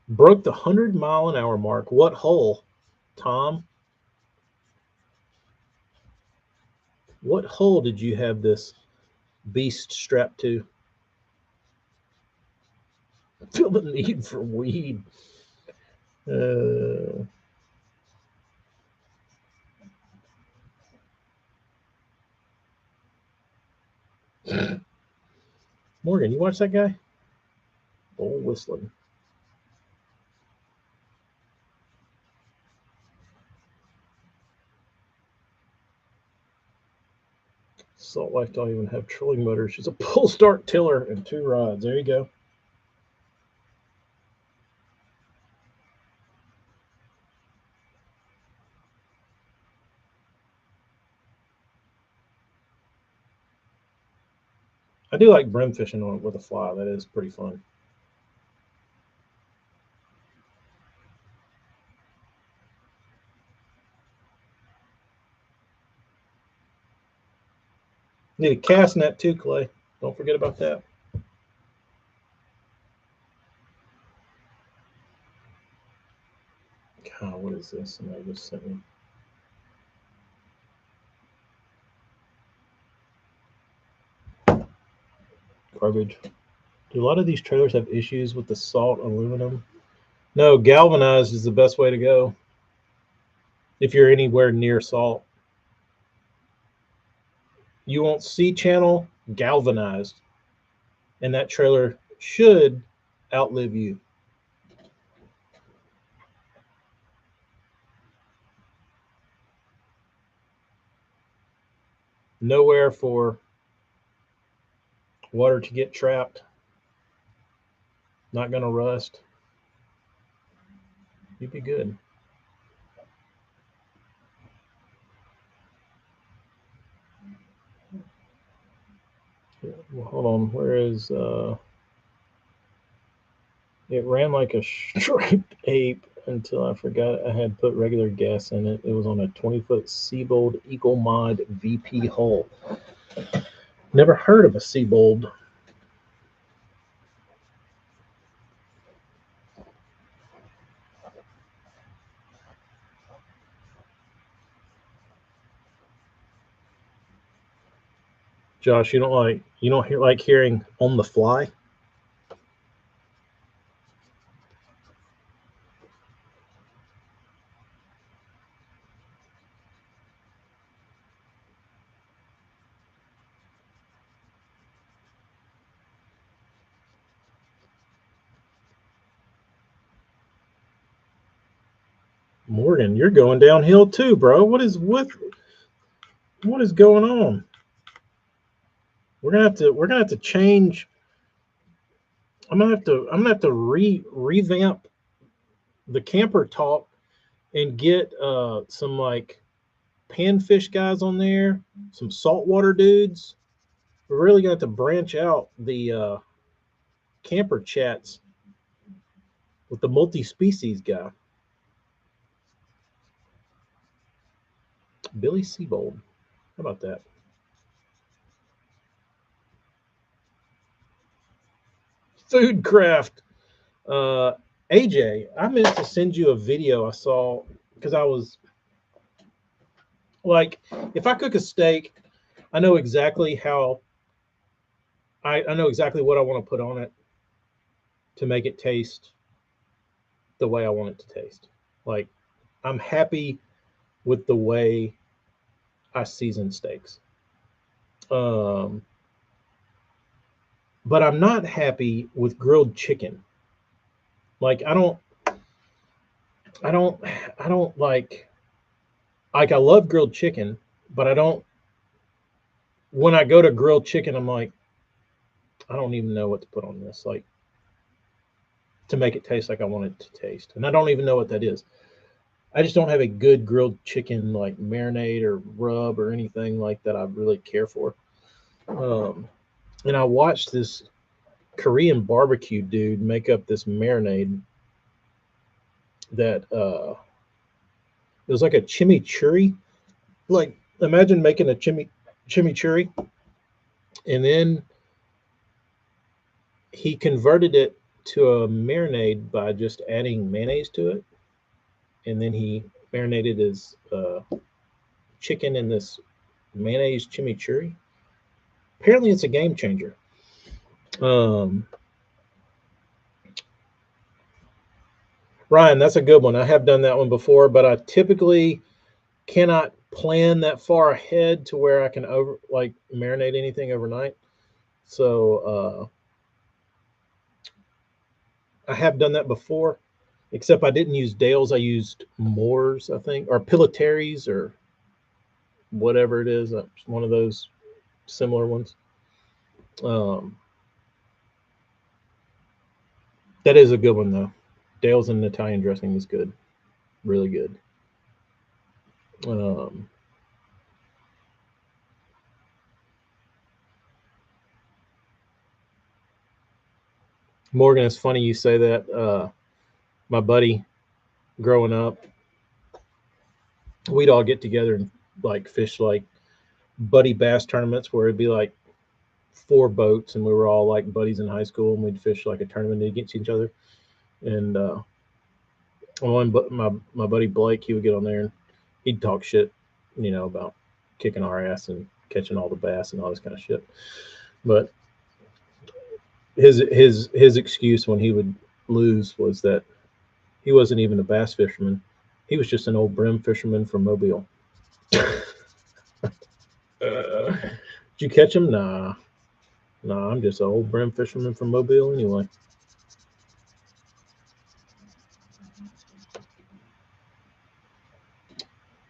Speaker 1: Broke the 100-mile-an-hour mark. What hole, Tom? What hole did you have this beast strapped to? Feel the need for weed. Morgan, you watch that guy? Bull whistling. Salt Life don't even have trolling motors. She's a pull start tiller and 2 rods. There you go. I do like brim fishing on it with a fly. That is pretty fun. Need a cast net too, Clay. Don't forget about that. God, what is this? Somebody just sent me. Garbage. Do a lot of these trailers have issues with the salt aluminum? No, galvanized is the best way to go if you're anywhere near salt. You want C-channel galvanized, and that trailer should outlive you. Nowhere for water to get trapped. Not going to rust. You'd be good. Well, hold on. Where is it ran like a striped ape until I forgot I had put regular gas in it. It was on a 20-foot Seabold Eagle Mod VP hull. Never heard of a Seabold. Josh, you don't like hearing on the fly? Morgan, you're going downhill too, bro. What is going on? We're gonna have to change. I'm gonna have to revamp the camper talk and get some like panfish guys on there, some saltwater dudes. We're really gonna have to branch out the camper chats with the multi-species guy, Billy Seabold. How about that? Foodcraft. Uh, AJ, I meant to send you a video I saw because I was like, if I cook a steak, I know exactly how I know exactly what I want to put on it to make it taste the way I want it to taste. Like, I'm happy with the way I season steaks. Um, but I'm not happy with grilled chicken. Like, I don't, I don't like, I love grilled chicken, but I don't, when I go to grilled chicken, I'm like, I don't even know what to put on this, like, to make it taste like I want it to taste. And I don't even know what that is. I just don't have a good grilled chicken, like marinade or rub or anything like that I really care for. Um, and I watched this Korean barbecue dude make up this marinade that it was like a chimichurri. Like, imagine making a chimichurri, and then he converted it to a marinade by just adding mayonnaise to it, and then he marinated his chicken in this mayonnaise chimichurri. Apparently, it's a game changer. Um, Ryan, that's a good one. I have done that one before, but I typically cannot plan that far ahead to where I can over like marinate anything overnight. So I have done that before, except I didn't use Dale's. I used Moore's, I think, or Pilataries or whatever it is. One of those similar ones. Um, that is a good one though. Dale's and Italian dressing is good, really good. Um, Morgan, it's funny you say that. My buddy, growing up, we'd all get together and like fish like buddy bass tournaments where it'd be like four boats and we were all like buddies in high school and we'd fish like a tournament against each other. And one, but my buddy Blake, he would get on there and he'd talk shit, about kicking our ass and catching all the bass and all this kind of shit. But his excuse when he would lose was that he wasn't even a bass fisherman. He was just an old brim fisherman from Mobile. Did you catch him? Nah, nah. I'm just an old brim fisherman from Mobile anyway.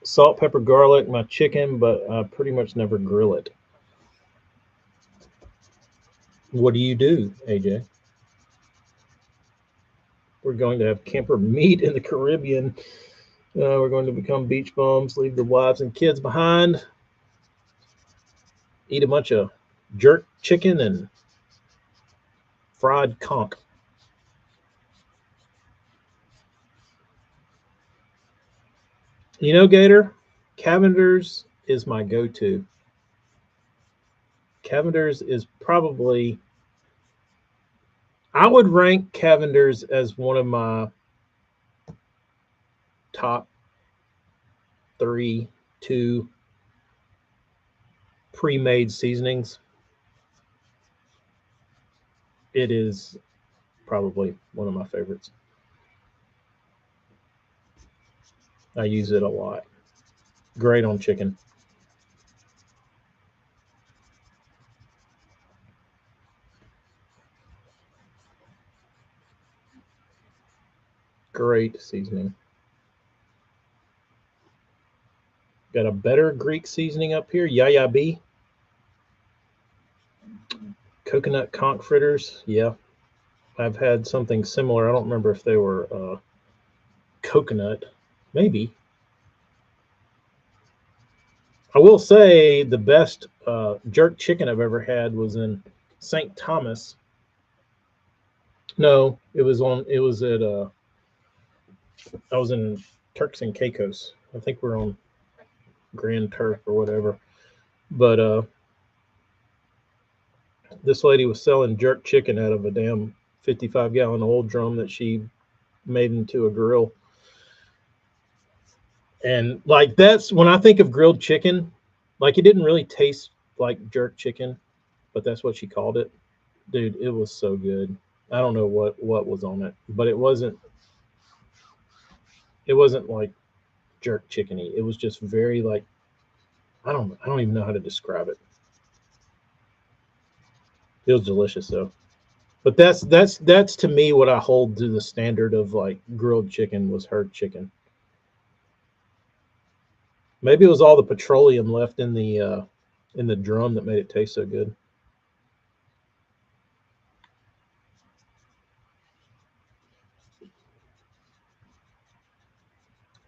Speaker 1: Salt, pepper, garlic, my chicken, but I pretty much never grill it. What do you do, AJ? We're going to have camper meat in the Caribbean. We're going to become beach bums, leave the wives and kids behind, eat a bunch of jerk chicken and fried conch. Gator, Cavender's is my go-to. Cavender's is probably, I would rank Cavender's as one of my top three, two pre-made seasonings. It is probably one of my favorites. I use it a lot. Great on chicken. Great seasoning. Got a better Greek seasoning up here. Yaya B. Coconut conch fritters. Yeah, I've had something similar. I don't remember if they were coconut. Maybe. I will say the best jerk chicken I've ever had was in St. Thomas. No, it was on. It was at. I was in Turks and Caicos. I think we're on Grand Turk or whatever. But this lady was selling jerk chicken out of a damn 55-gallon oil drum that she made into a grill. And like that's when I think of grilled chicken, like it didn't really taste like jerk chicken, but that's what she called it. Dude, it was so good. I don't know what was on it, but it wasn't like jerk chickeny. It was just very like I don't even know how to describe it. It was delicious though. But that's to me what I hold to the standard of like grilled chicken was her chicken. Maybe it was all the petroleum left in the drum that made it taste so good.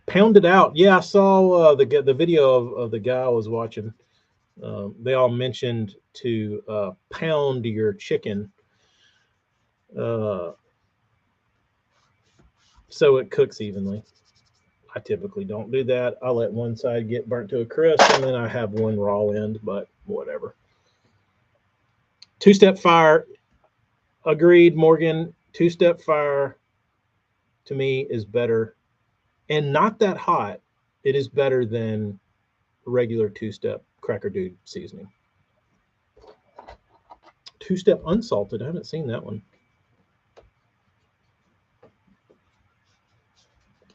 Speaker 1: Pounded out. Yeah, I saw the video of the guy I was watching. They all mentioned to pound your chicken uh, so it cooks evenly. I typically don't do that. I let one side get burnt to a crisp, and then I have one raw end. But whatever. Two-step fire. Agreed, Morgan. Two-step fire to me is better, and not that hot. It is better than regular two-step Cracker Dude seasoning. Two-step unsalted. I haven't seen that one.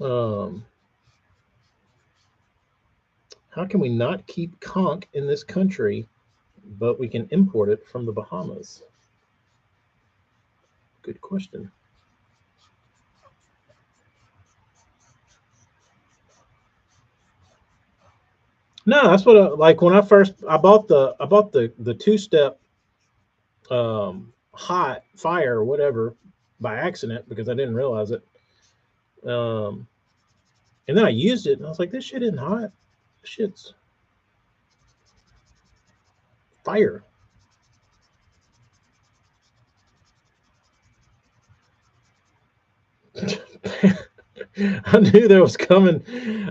Speaker 1: Um, how can we not keep conch in this country, but we can import it from the Bahamas? Good question. No, that's what like when I bought the two-step hot fire or whatever by accident because I didn't realize it. Um, and then I used it and I was like, this shit isn't hot. This shit's fire. I knew there was coming.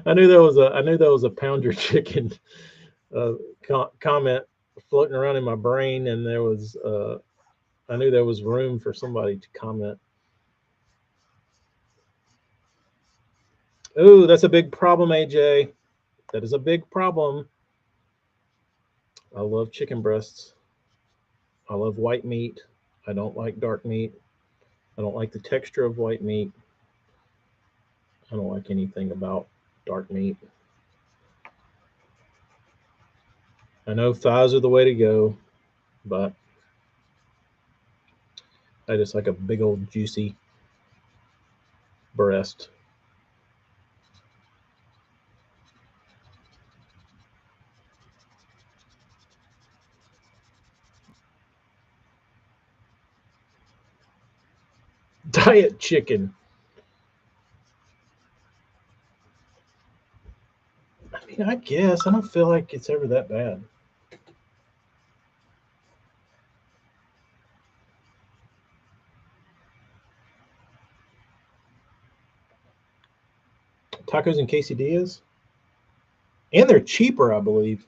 Speaker 1: I knew there was a pound your chicken uh, comment floating around in my brain, and I knew there was room for somebody to comment. Oh, that's a big problem, AJ. That is a big problem. I love chicken breasts. I love white meat. I don't like dark meat. I don't like the texture of white meat. I don't like anything about dark meat. I know thighs are the way to go, but I just like a big old juicy breast. Diet chicken. I mean, I guess I don't feel like it's ever that bad. Tacos and quesadillas, and they're cheaper, I believe.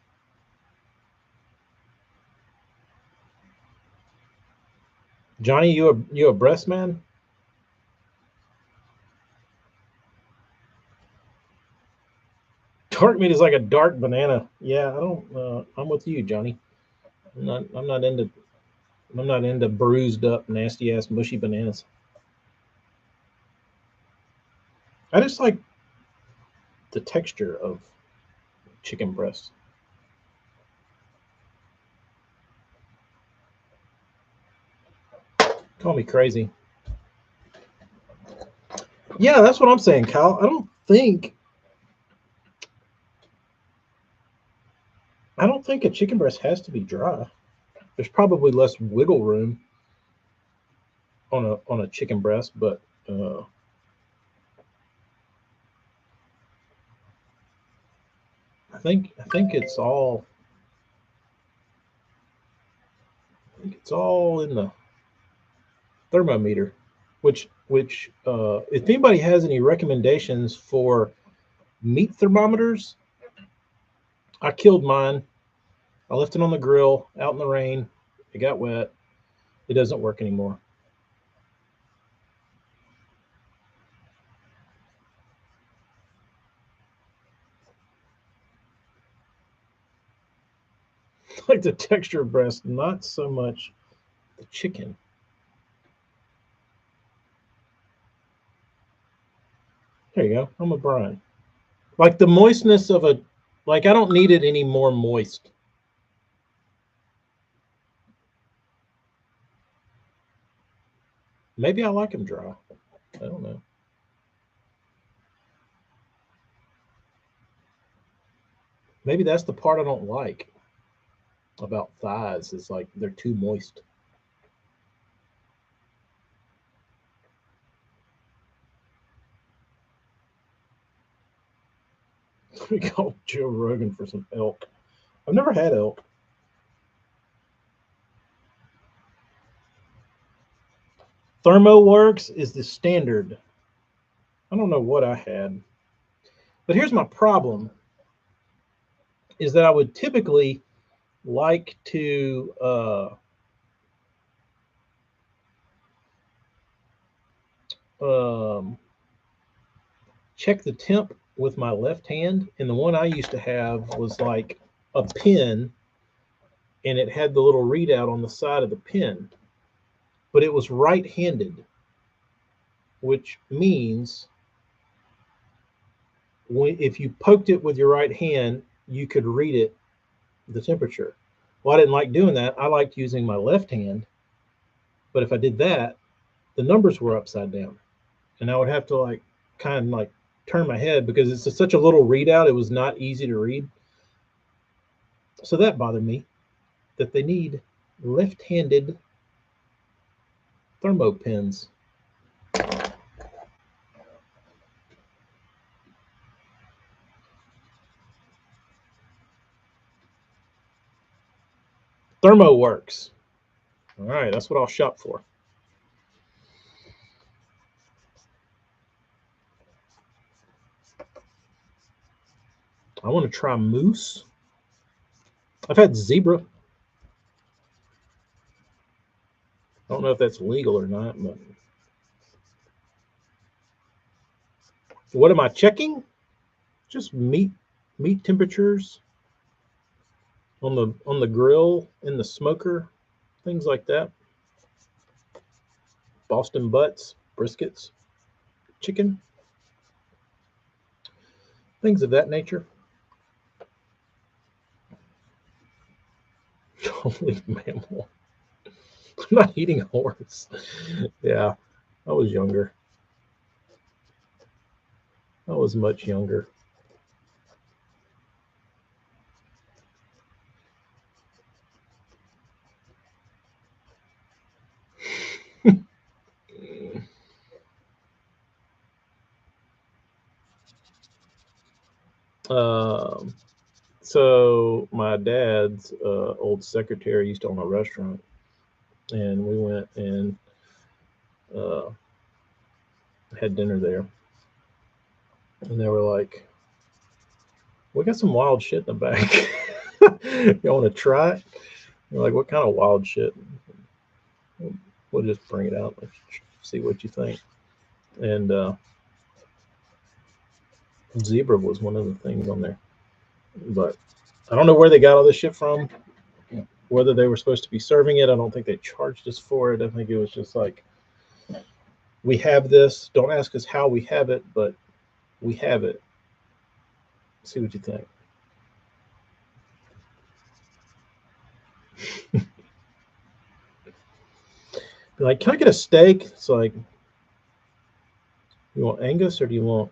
Speaker 1: Johnny, you a breast man? Dark meat is like a dark banana. Yeah, I don't. I'm with you, Johnny. I'm not into bruised up, nasty ass, mushy bananas. I just like the texture of chicken breast. Call me crazy. Yeah, that's what I'm saying, Kyle. I don't think I don't think a chicken breast has to be dry. There's probably less wiggle room on a chicken breast, but I think it's all in the thermometer. Which if anybody has any recommendations for meat thermometers, I killed mine. I left it on the grill out in the rain. It got wet. It doesn't work anymore. Like the texture of breast, not so much the chicken. There you go. I'm a Brian. Like the moistness of a, like I don't need it any more moist. Maybe I like them dry. I don't know. Maybe that's the part I don't like about thighs is like they're too moist. We call Joe Rogan for some elk. I've never had elk. ThermoWorks is the standard. I don't know what I had. But here's my problem is that I would typically like to um, check the temp with my left hand. And the one I used to have was like a pin and it had the little readout on the side of the pin, but it was right handed, which means if you poked it with your right hand, you could read it, the temperature. Well, I didn't like doing that. I liked using my left hand, but if I did that, the numbers were upside down, and I would have to like kind of like turn my head because it's such a little readout. It was not easy to read, so that bothered me that they need left-handed thermo pens. Thermo works. All right, that's what I'll shop for. I want to try moose. I've had zebra. I don't know if that's legal or not, but what am I checking? Just meat temperatures on the grill, in the smoker, things like that. Boston butts, briskets, chicken, things of that nature. Holy mammal. I'm not eating a horse. Yeah, I was younger. I was much younger. Um, so my dad's old secretary used to own a restaurant, and we went and uh, had dinner there. And they were like, "We got some wild shit in the back. You want to try it?" We're like, "What kind of wild shit?" We'll just bring it out. Let's see what you think. And zebra was one of the things on there, but I don't know where they got all this shit from. Whether they were supposed to be serving it, I don't think they charged us for it. I think it was just like, we have this. Don't ask us how we have it, but we have it. See what you think. Be like, can I get a steak? It's like, you want Angus or do you want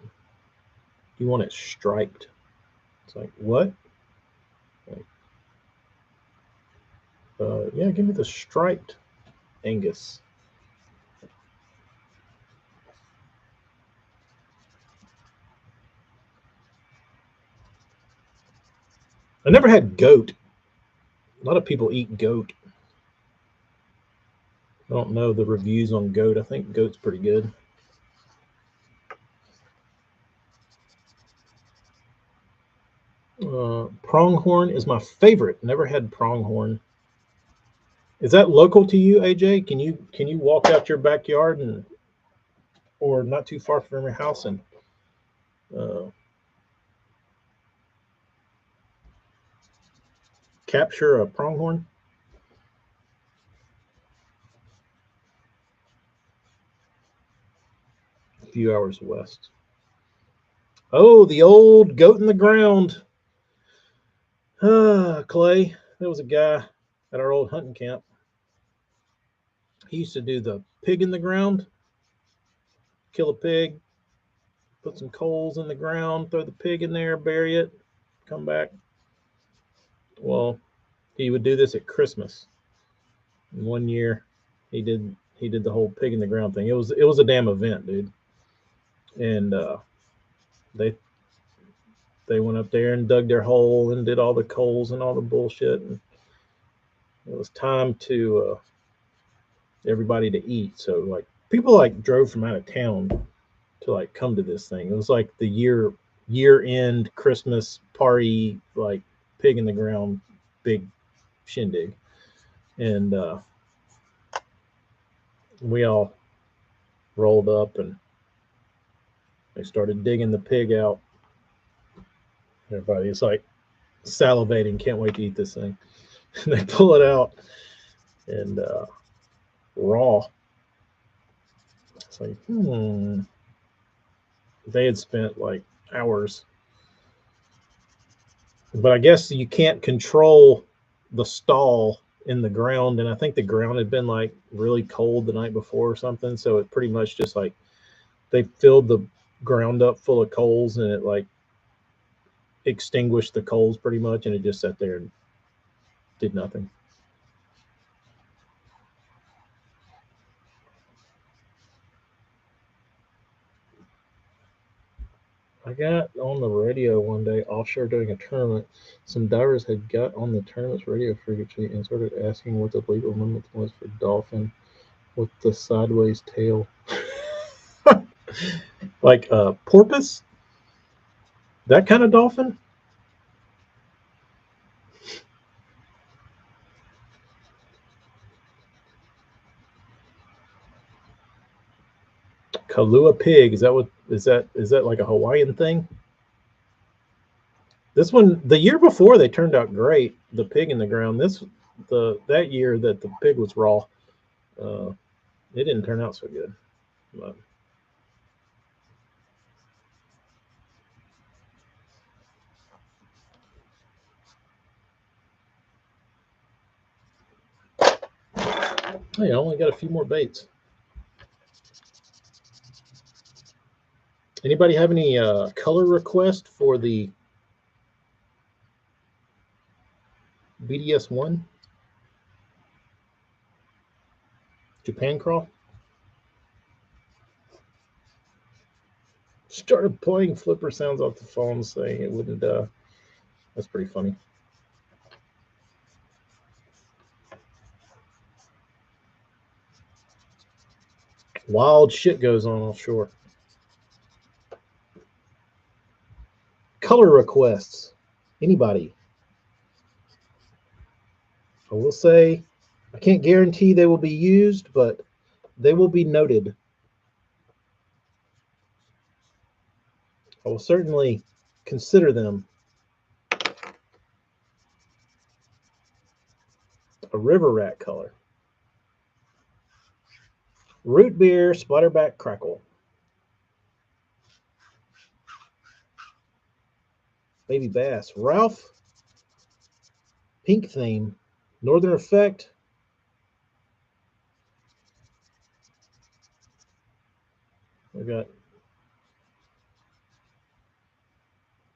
Speaker 1: it striped? It's like, what? Like, Yeah, give me the striped Angus. I never had goat. A lot of people eat goat. I don't know the reviews on goat. I think goat's pretty good. Pronghorn is my favorite. Never had pronghorn. Is that local to you, AJ? Can you walk out your backyard and or not too far from your house and uh, capture a pronghorn? A few hours west. Oh, the old goat in the ground. Clay. There was a guy at our old hunting camp. He used to do the pig in the ground, kill a pig, put some coals in the ground, throw the pig in there, bury it, come back. Well, he would do this at Christmas. And one year, he did the whole pig in the ground thing. It was a damn event, dude. And they they went up there and dug their hole and did all the coals and all the bullshit. And it was time to everybody to eat. So like people like drove from out of town to like come to this thing. It was like the year end Christmas party, like pig in the ground, big shindig, and we all rolled up and they started digging the pig out. Everybody's like salivating, can't wait to eat this thing. And they pull it out and raw. It's like, they had spent like hours, but I guess you can't control the stall in the ground, and I think the ground had been like really cold the night before or something, so it pretty much just like they filled the ground up full of coals and it like extinguished the coals pretty much, and it just sat there and did nothing. I got on the radio one day offshore during a tournament. Some divers had got on the tournament's radio frequency and started asking what the legal limit was for dolphin with the sideways tail. Like a porpoise? That kind of dolphin? Kalua pig. Is that like a Hawaiian thing? This one, the year before, they turned out great. The pig in the ground. That year that the pig was raw, uh, it didn't turn out so good. But hey, I only got a few more baits. Anybody have any color request for the BDS1 Japan crawl? Started playing flipper sounds off the phone saying it wouldn't. That's pretty funny. Wild shit goes on offshore. Color requests. Anybody? I will say I can't guarantee they will be used, but they will be noted. I will certainly consider them. A river rat color. Root beer, splatterback crackle. Baby bass. Ralph, pink theme. Northern effect. We got.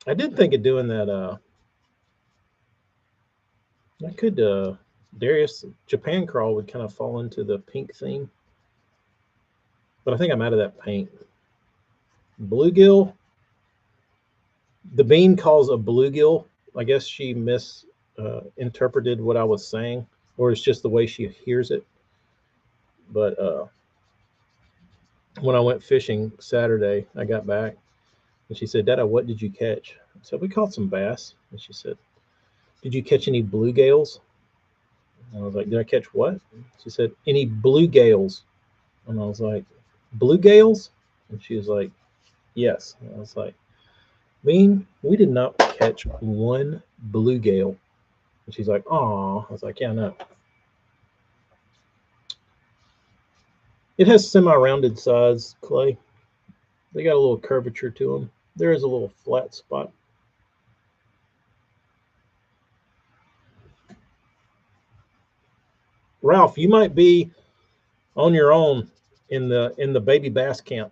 Speaker 1: I did think of doing that. I could. Darius, Japan Crawl would kind of fall into the pink theme. But I think I'm out of that paint. Bluegill, the bean calls a bluegill. I guess she misinterpreted what I was saying, or it's just the way she hears it. But when I went fishing Saturday, I got back and she said, "Dada, what did you catch?" I said, "We caught some bass." And she said, "Did you catch any bluegills?" And I was like, "Did I catch what?" She said, "Any bluegills?" And I was like, "Bluegills?" And she was like, "Yes." And I was like, "Bean, we did not catch one bluegill." And she's like, "Aw." I was like, "Yeah, no." It has semi-rounded sides, Clay. They got a little curvature to them. There is a little flat spot. Ralph, you might be on your own in the baby bass camp.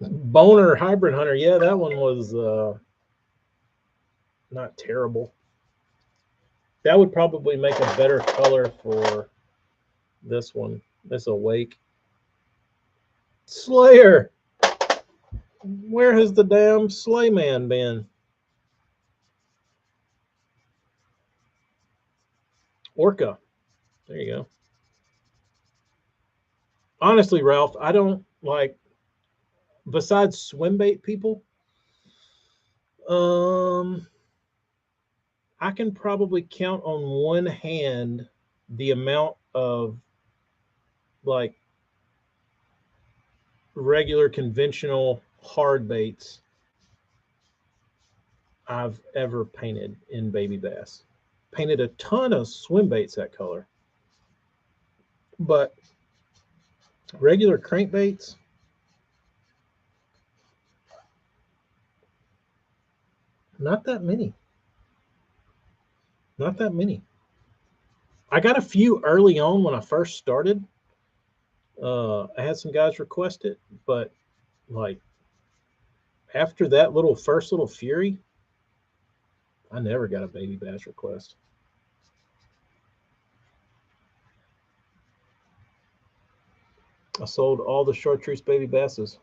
Speaker 1: Boner hybrid hunter, yeah, that one was not terrible. That would probably make a better color for this one. This awake. Slayer. Where has the damn Slayman been? Orca. There you go. Honestly, Ralph, I don't like, besides swim bait people, um, I can probably count on one hand the amount of like regular conventional hard baits I've ever painted in baby bass. Painted a ton of swim baits that color, but regular crankbaits, not that many. Not that many. I got a few early on when I first started. I had some guys request it, but like after that little first little fury, I never got a baby bass request. I sold all the chartreuse baby basses.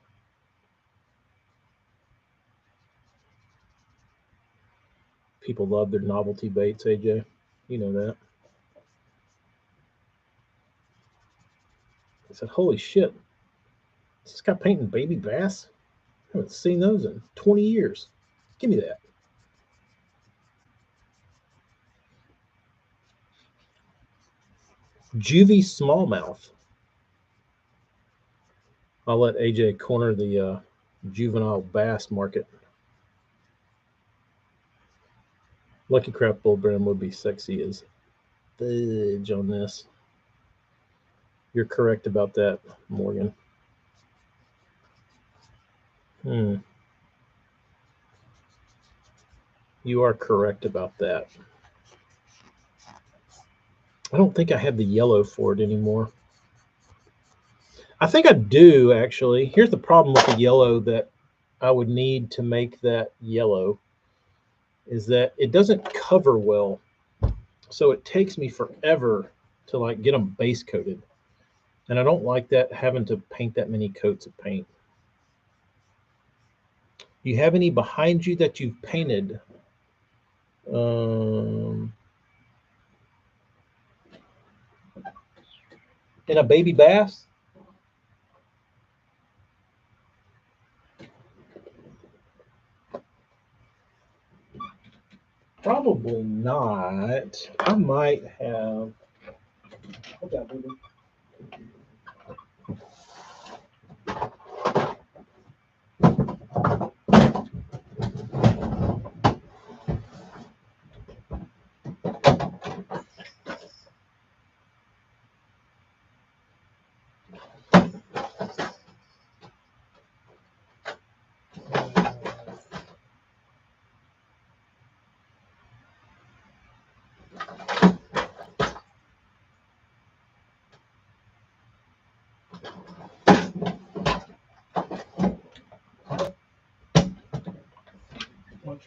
Speaker 1: People love their novelty baits, AJ. You know that. I said, "Holy shit, this guy painting baby bass? I haven't seen those in 20 years. Give me that." Juvie smallmouth. I'll let AJ corner the juvenile bass market. Lucky Craft Bull Brand would be sexy as fudge on this. You're correct about that, Morgan. Hmm. You are correct about that. I don't think I have the yellow for it anymore. I think I do, actually. Here's the problem with the yellow that I would need to make that yellow is that it doesn't cover well. So it takes me forever to like get them base coated. And I don't like that having to paint that many coats of paint. You have any behind you that you've painted? Um, in a baby bass? Probably not. I might have. Hold on, baby.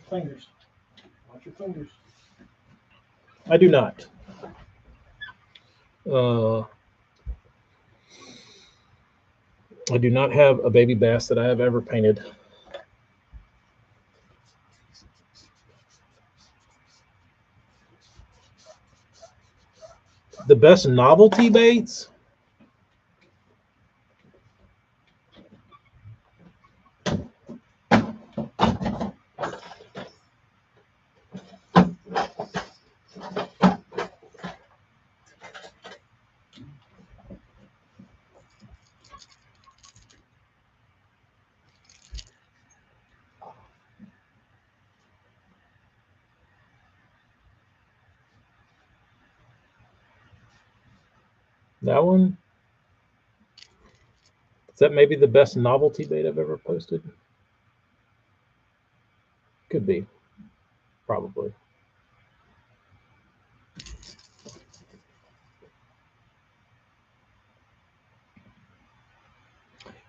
Speaker 1: Fingers. Watch your fingers. I do not. I do not have a baby bass that I have ever painted. The best novelty baits? That one? Is that maybe the best novelty bait I've ever posted? Could be. Probably.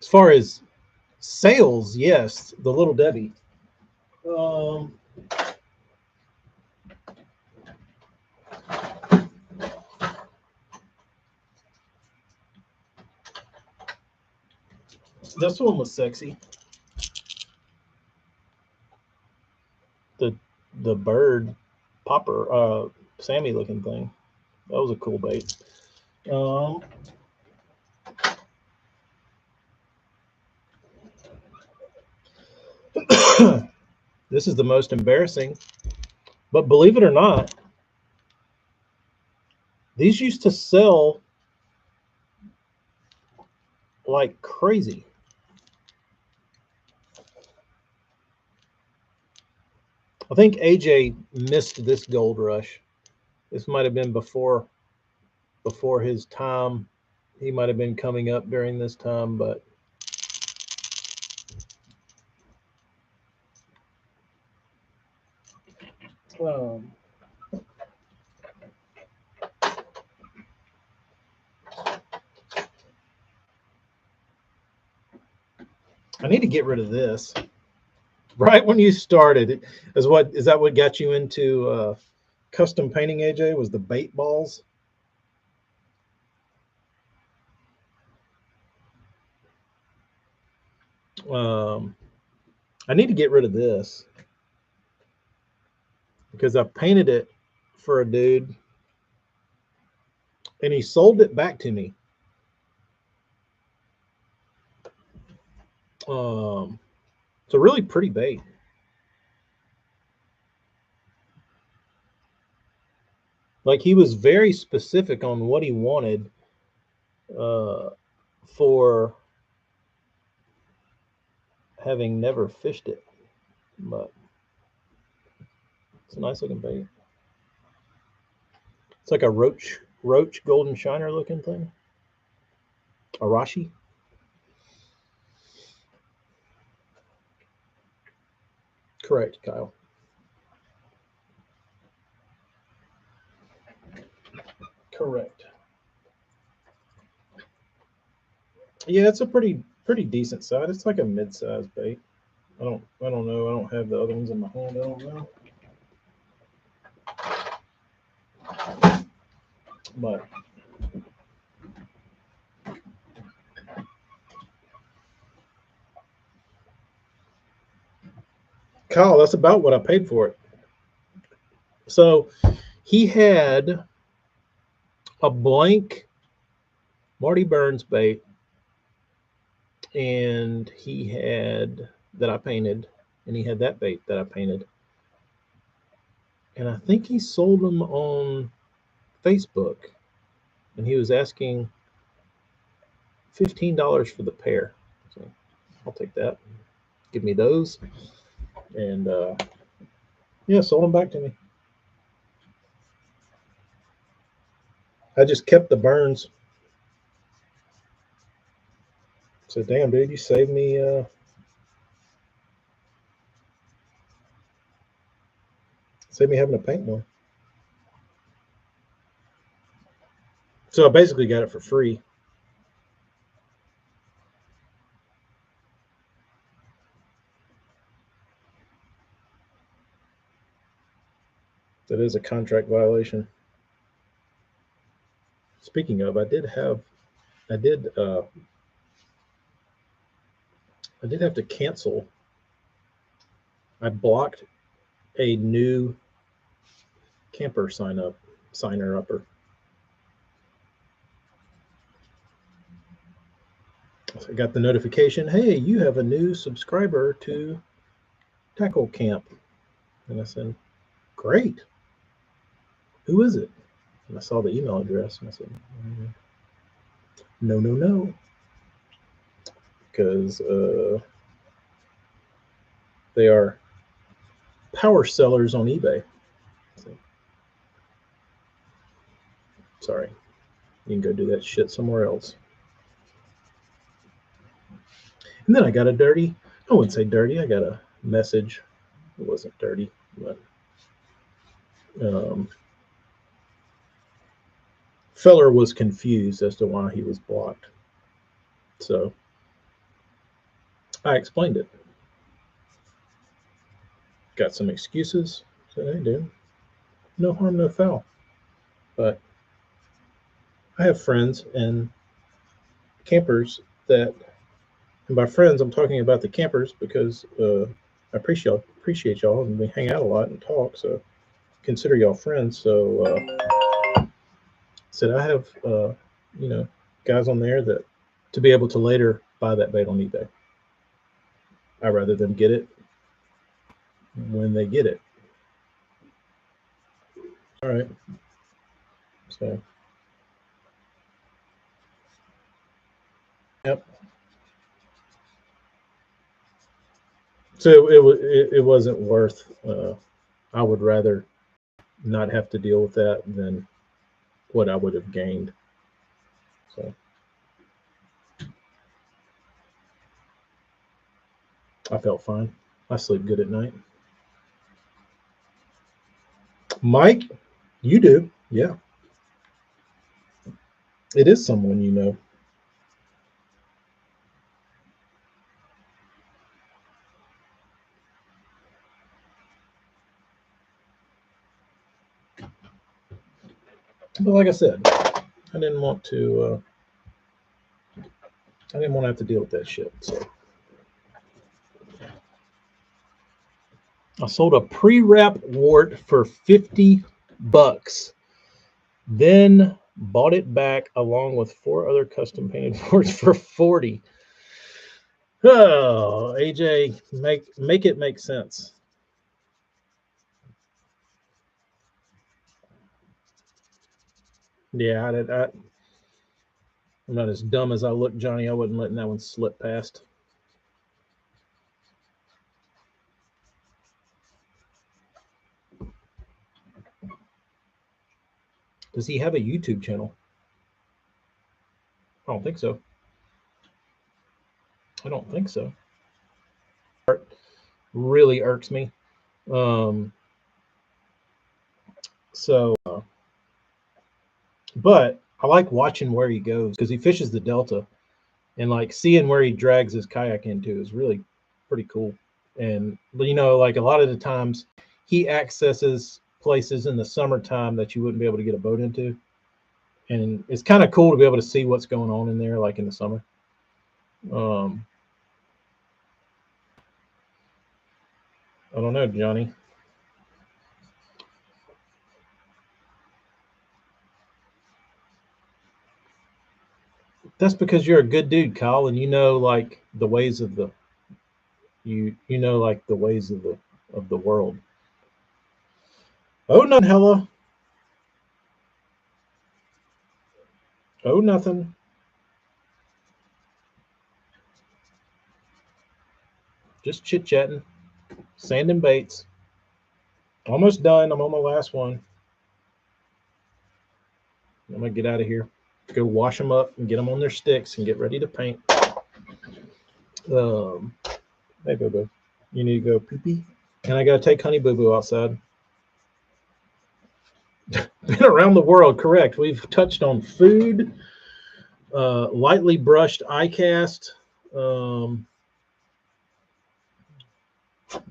Speaker 1: As far as sales, yes, the Little Debbie. This one was sexy. The bird popper, Sammy looking thing. That was a cool bait. This is the most embarrassing, but believe it or not, these used to sell like crazy. I think AJ missed this gold rush. This might have been before his time. He might have been coming up during this time, but I need to get rid of this. Right when you started, is that what got you into custom painting, AJ? Was the bait balls? I need to get rid of this because I painted it for a dude and he sold it back to me. It's a really pretty bait. Like, he was very specific on what he wanted for having never fished it, but it's a nice looking bait. It's like a roach golden shiner looking thing. Arashi. Correct, Kyle. Correct. Yeah, it's a pretty decent size. It's like a mid-sized bait. I don't know. I don't have the other ones in my hand. I don't know. But Kyle, that's about what I paid for it. So he had a blank Marty Burns bait, and he had that I painted, and he had that bait that I painted. And I think he sold them on Facebook, and he was asking $15 for the pair. So I'll take that. Give me those. And yeah, sold them back to me. I just kept the Burns. So damn, dude, you saved me having to paint more. So I basically got it for free. That is a contract violation. Speaking of, I did have to cancel. I blocked a new camper signer upper. So I got the notification, hey, you have a new subscriber to Tackle Camp. And I said, great. Who is it? And I saw the email address and I said, no. Because they are power sellers on eBay. So, sorry. You can go do that shit somewhere else. And then I got I wouldn't say dirty, I got a message. It wasn't dirty, but feller was confused as to why he was blocked. So I explained it. Got some excuses. Said, hey, dude, no harm, no foul. But I have friends and campers that, and by friends, I'm talking about the campers because I appreciate y'all, and we hang out a lot and talk. So consider y'all friends. So said I have, guys on there that to be able to later buy that bait on eBay. I'd rather them get it when they get it. All right. So, yep. So it wasn't worth. I would rather not have to deal with that than what I would have gained. So I felt fine. I sleep good at night. Mike, you do, yeah. It is someone you know. But like I said, I didn't want to. I didn't want to have to deal with that shit. So I sold a pre-wrap wart for $50, then bought it back along with 4 other custom painted warts for $40. Oh, AJ, make it make sense. Yeah, I'm not as dumb as I look, Johnny. I wasn't letting that one slip past. Does he have a YouTube channel? I don't think so. I don't think so. Really irks me. But I like watching where he goes because he fishes the Delta, and like seeing where he drags his kayak into is really pretty cool. And like a lot of the times he accesses places in the summertime that you wouldn't be able to get a boat into, and it's kind of cool to be able to see what's going on in there, like in the summer. I don't know, Johnny. That's because you're a good dude, Kyle, and you know like the ways of the like the ways of the world. Oh, nothing, Hella. Oh, nothing. Just chit chatting, sanding baits. Almost done. I'm on my last one. I'm gonna get out of here. Go wash them up and get them on their sticks and get ready to paint. Hey, Boo Boo, you need to go pee pee, and I gotta take Honey Boo Boo outside. Been around the world, correct? We've touched on food, lightly brushed Icast,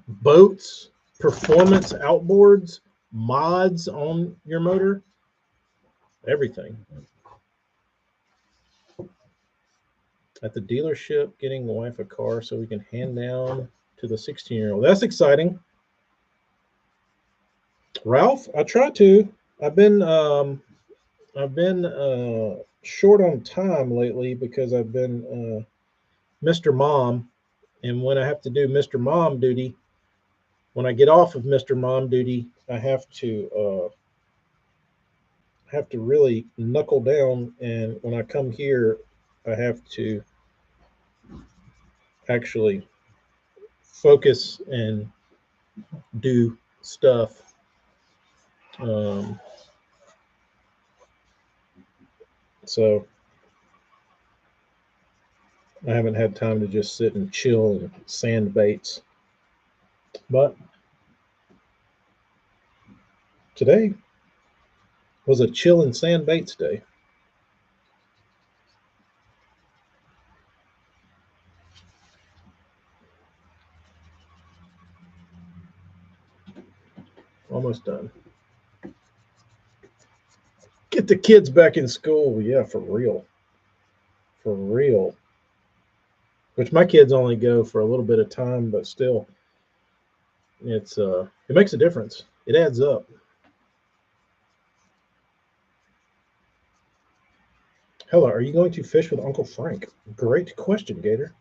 Speaker 1: boats, performance outboards, mods on your motor, everything. At the dealership, getting the wife a car so we can hand down to the 16-year-old. That's exciting. Ralph, I try to. I've been short on time lately because I've been Mr. Mom, and when I have to do Mr. Mom duty, when I get off of Mr. Mom duty, I have to really knuckle down, and when I come here, I have to actually focus and do stuff. So I haven't had time to just sit and chill and sand baits. But today was a chill and sand baits day. Almost done. Get the kids back in school. Yeah, for real. For real. Which my kids only go for a little bit of time, but still, it makes a difference. It adds up. Hello, are you going to fish with Uncle Frank? Great question, Gator.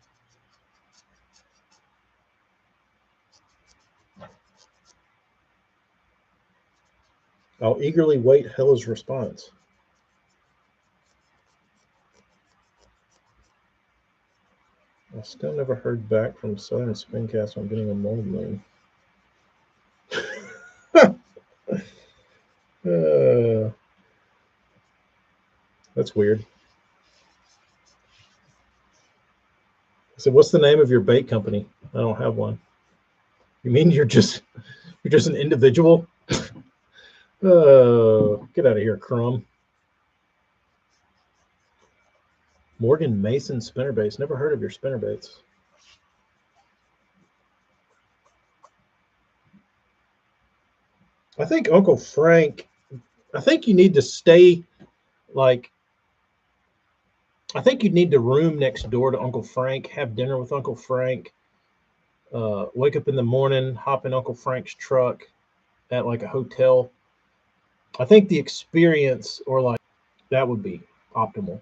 Speaker 1: I'll eagerly wait Hella's response. I still never heard back from Southern Spincast on getting a mold name. That's weird. I said, "What's the name of your bait company?" I don't have one. You mean you're just an individual? Get out of here, Crumb. Morgan Mason spinnerbaits. Never heard of your spinnerbaits. I think Uncle Frank. I think you need to stay like. I think you need to room next door to Uncle Frank. Have dinner with Uncle Frank. Wake up in the morning, hop in Uncle Frank's truck at like a hotel. I think the experience, or like that, would be optimal.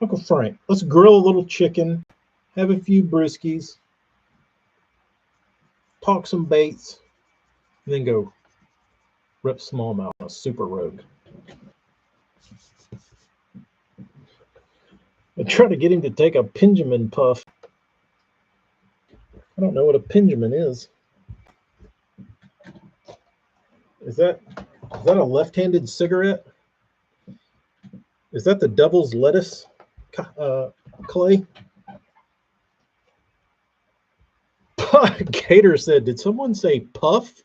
Speaker 1: Uncle Frank, let's grill a little chicken, have a few brewskis, talk some baits, and then go rip smallmouth on a super rogue. I try to get him to take a Benjamin puff. I don't know what a Benjamin is. Is that a left-handed cigarette? Is that the devil's lettuce, Clay? Gator said, "Did someone say puff?"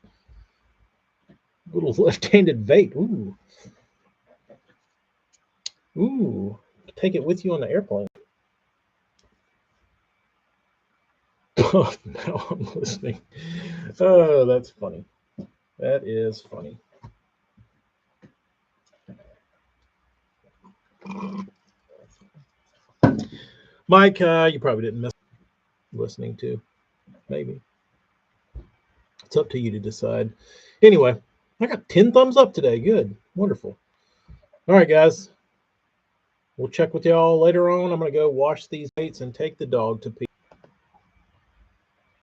Speaker 1: Little left-handed vape. Ooh. Ooh. Take it with you on the airplane. Oh, now I'm listening. Oh, that's funny. That is funny. Mike, you probably didn't miss listening to. Maybe. It's up to you to decide. Anyway, I got 10 thumbs up today. Good. Wonderful. All right, guys. We'll check with y'all later on. I'm going to go wash these baits and take the dog to pee.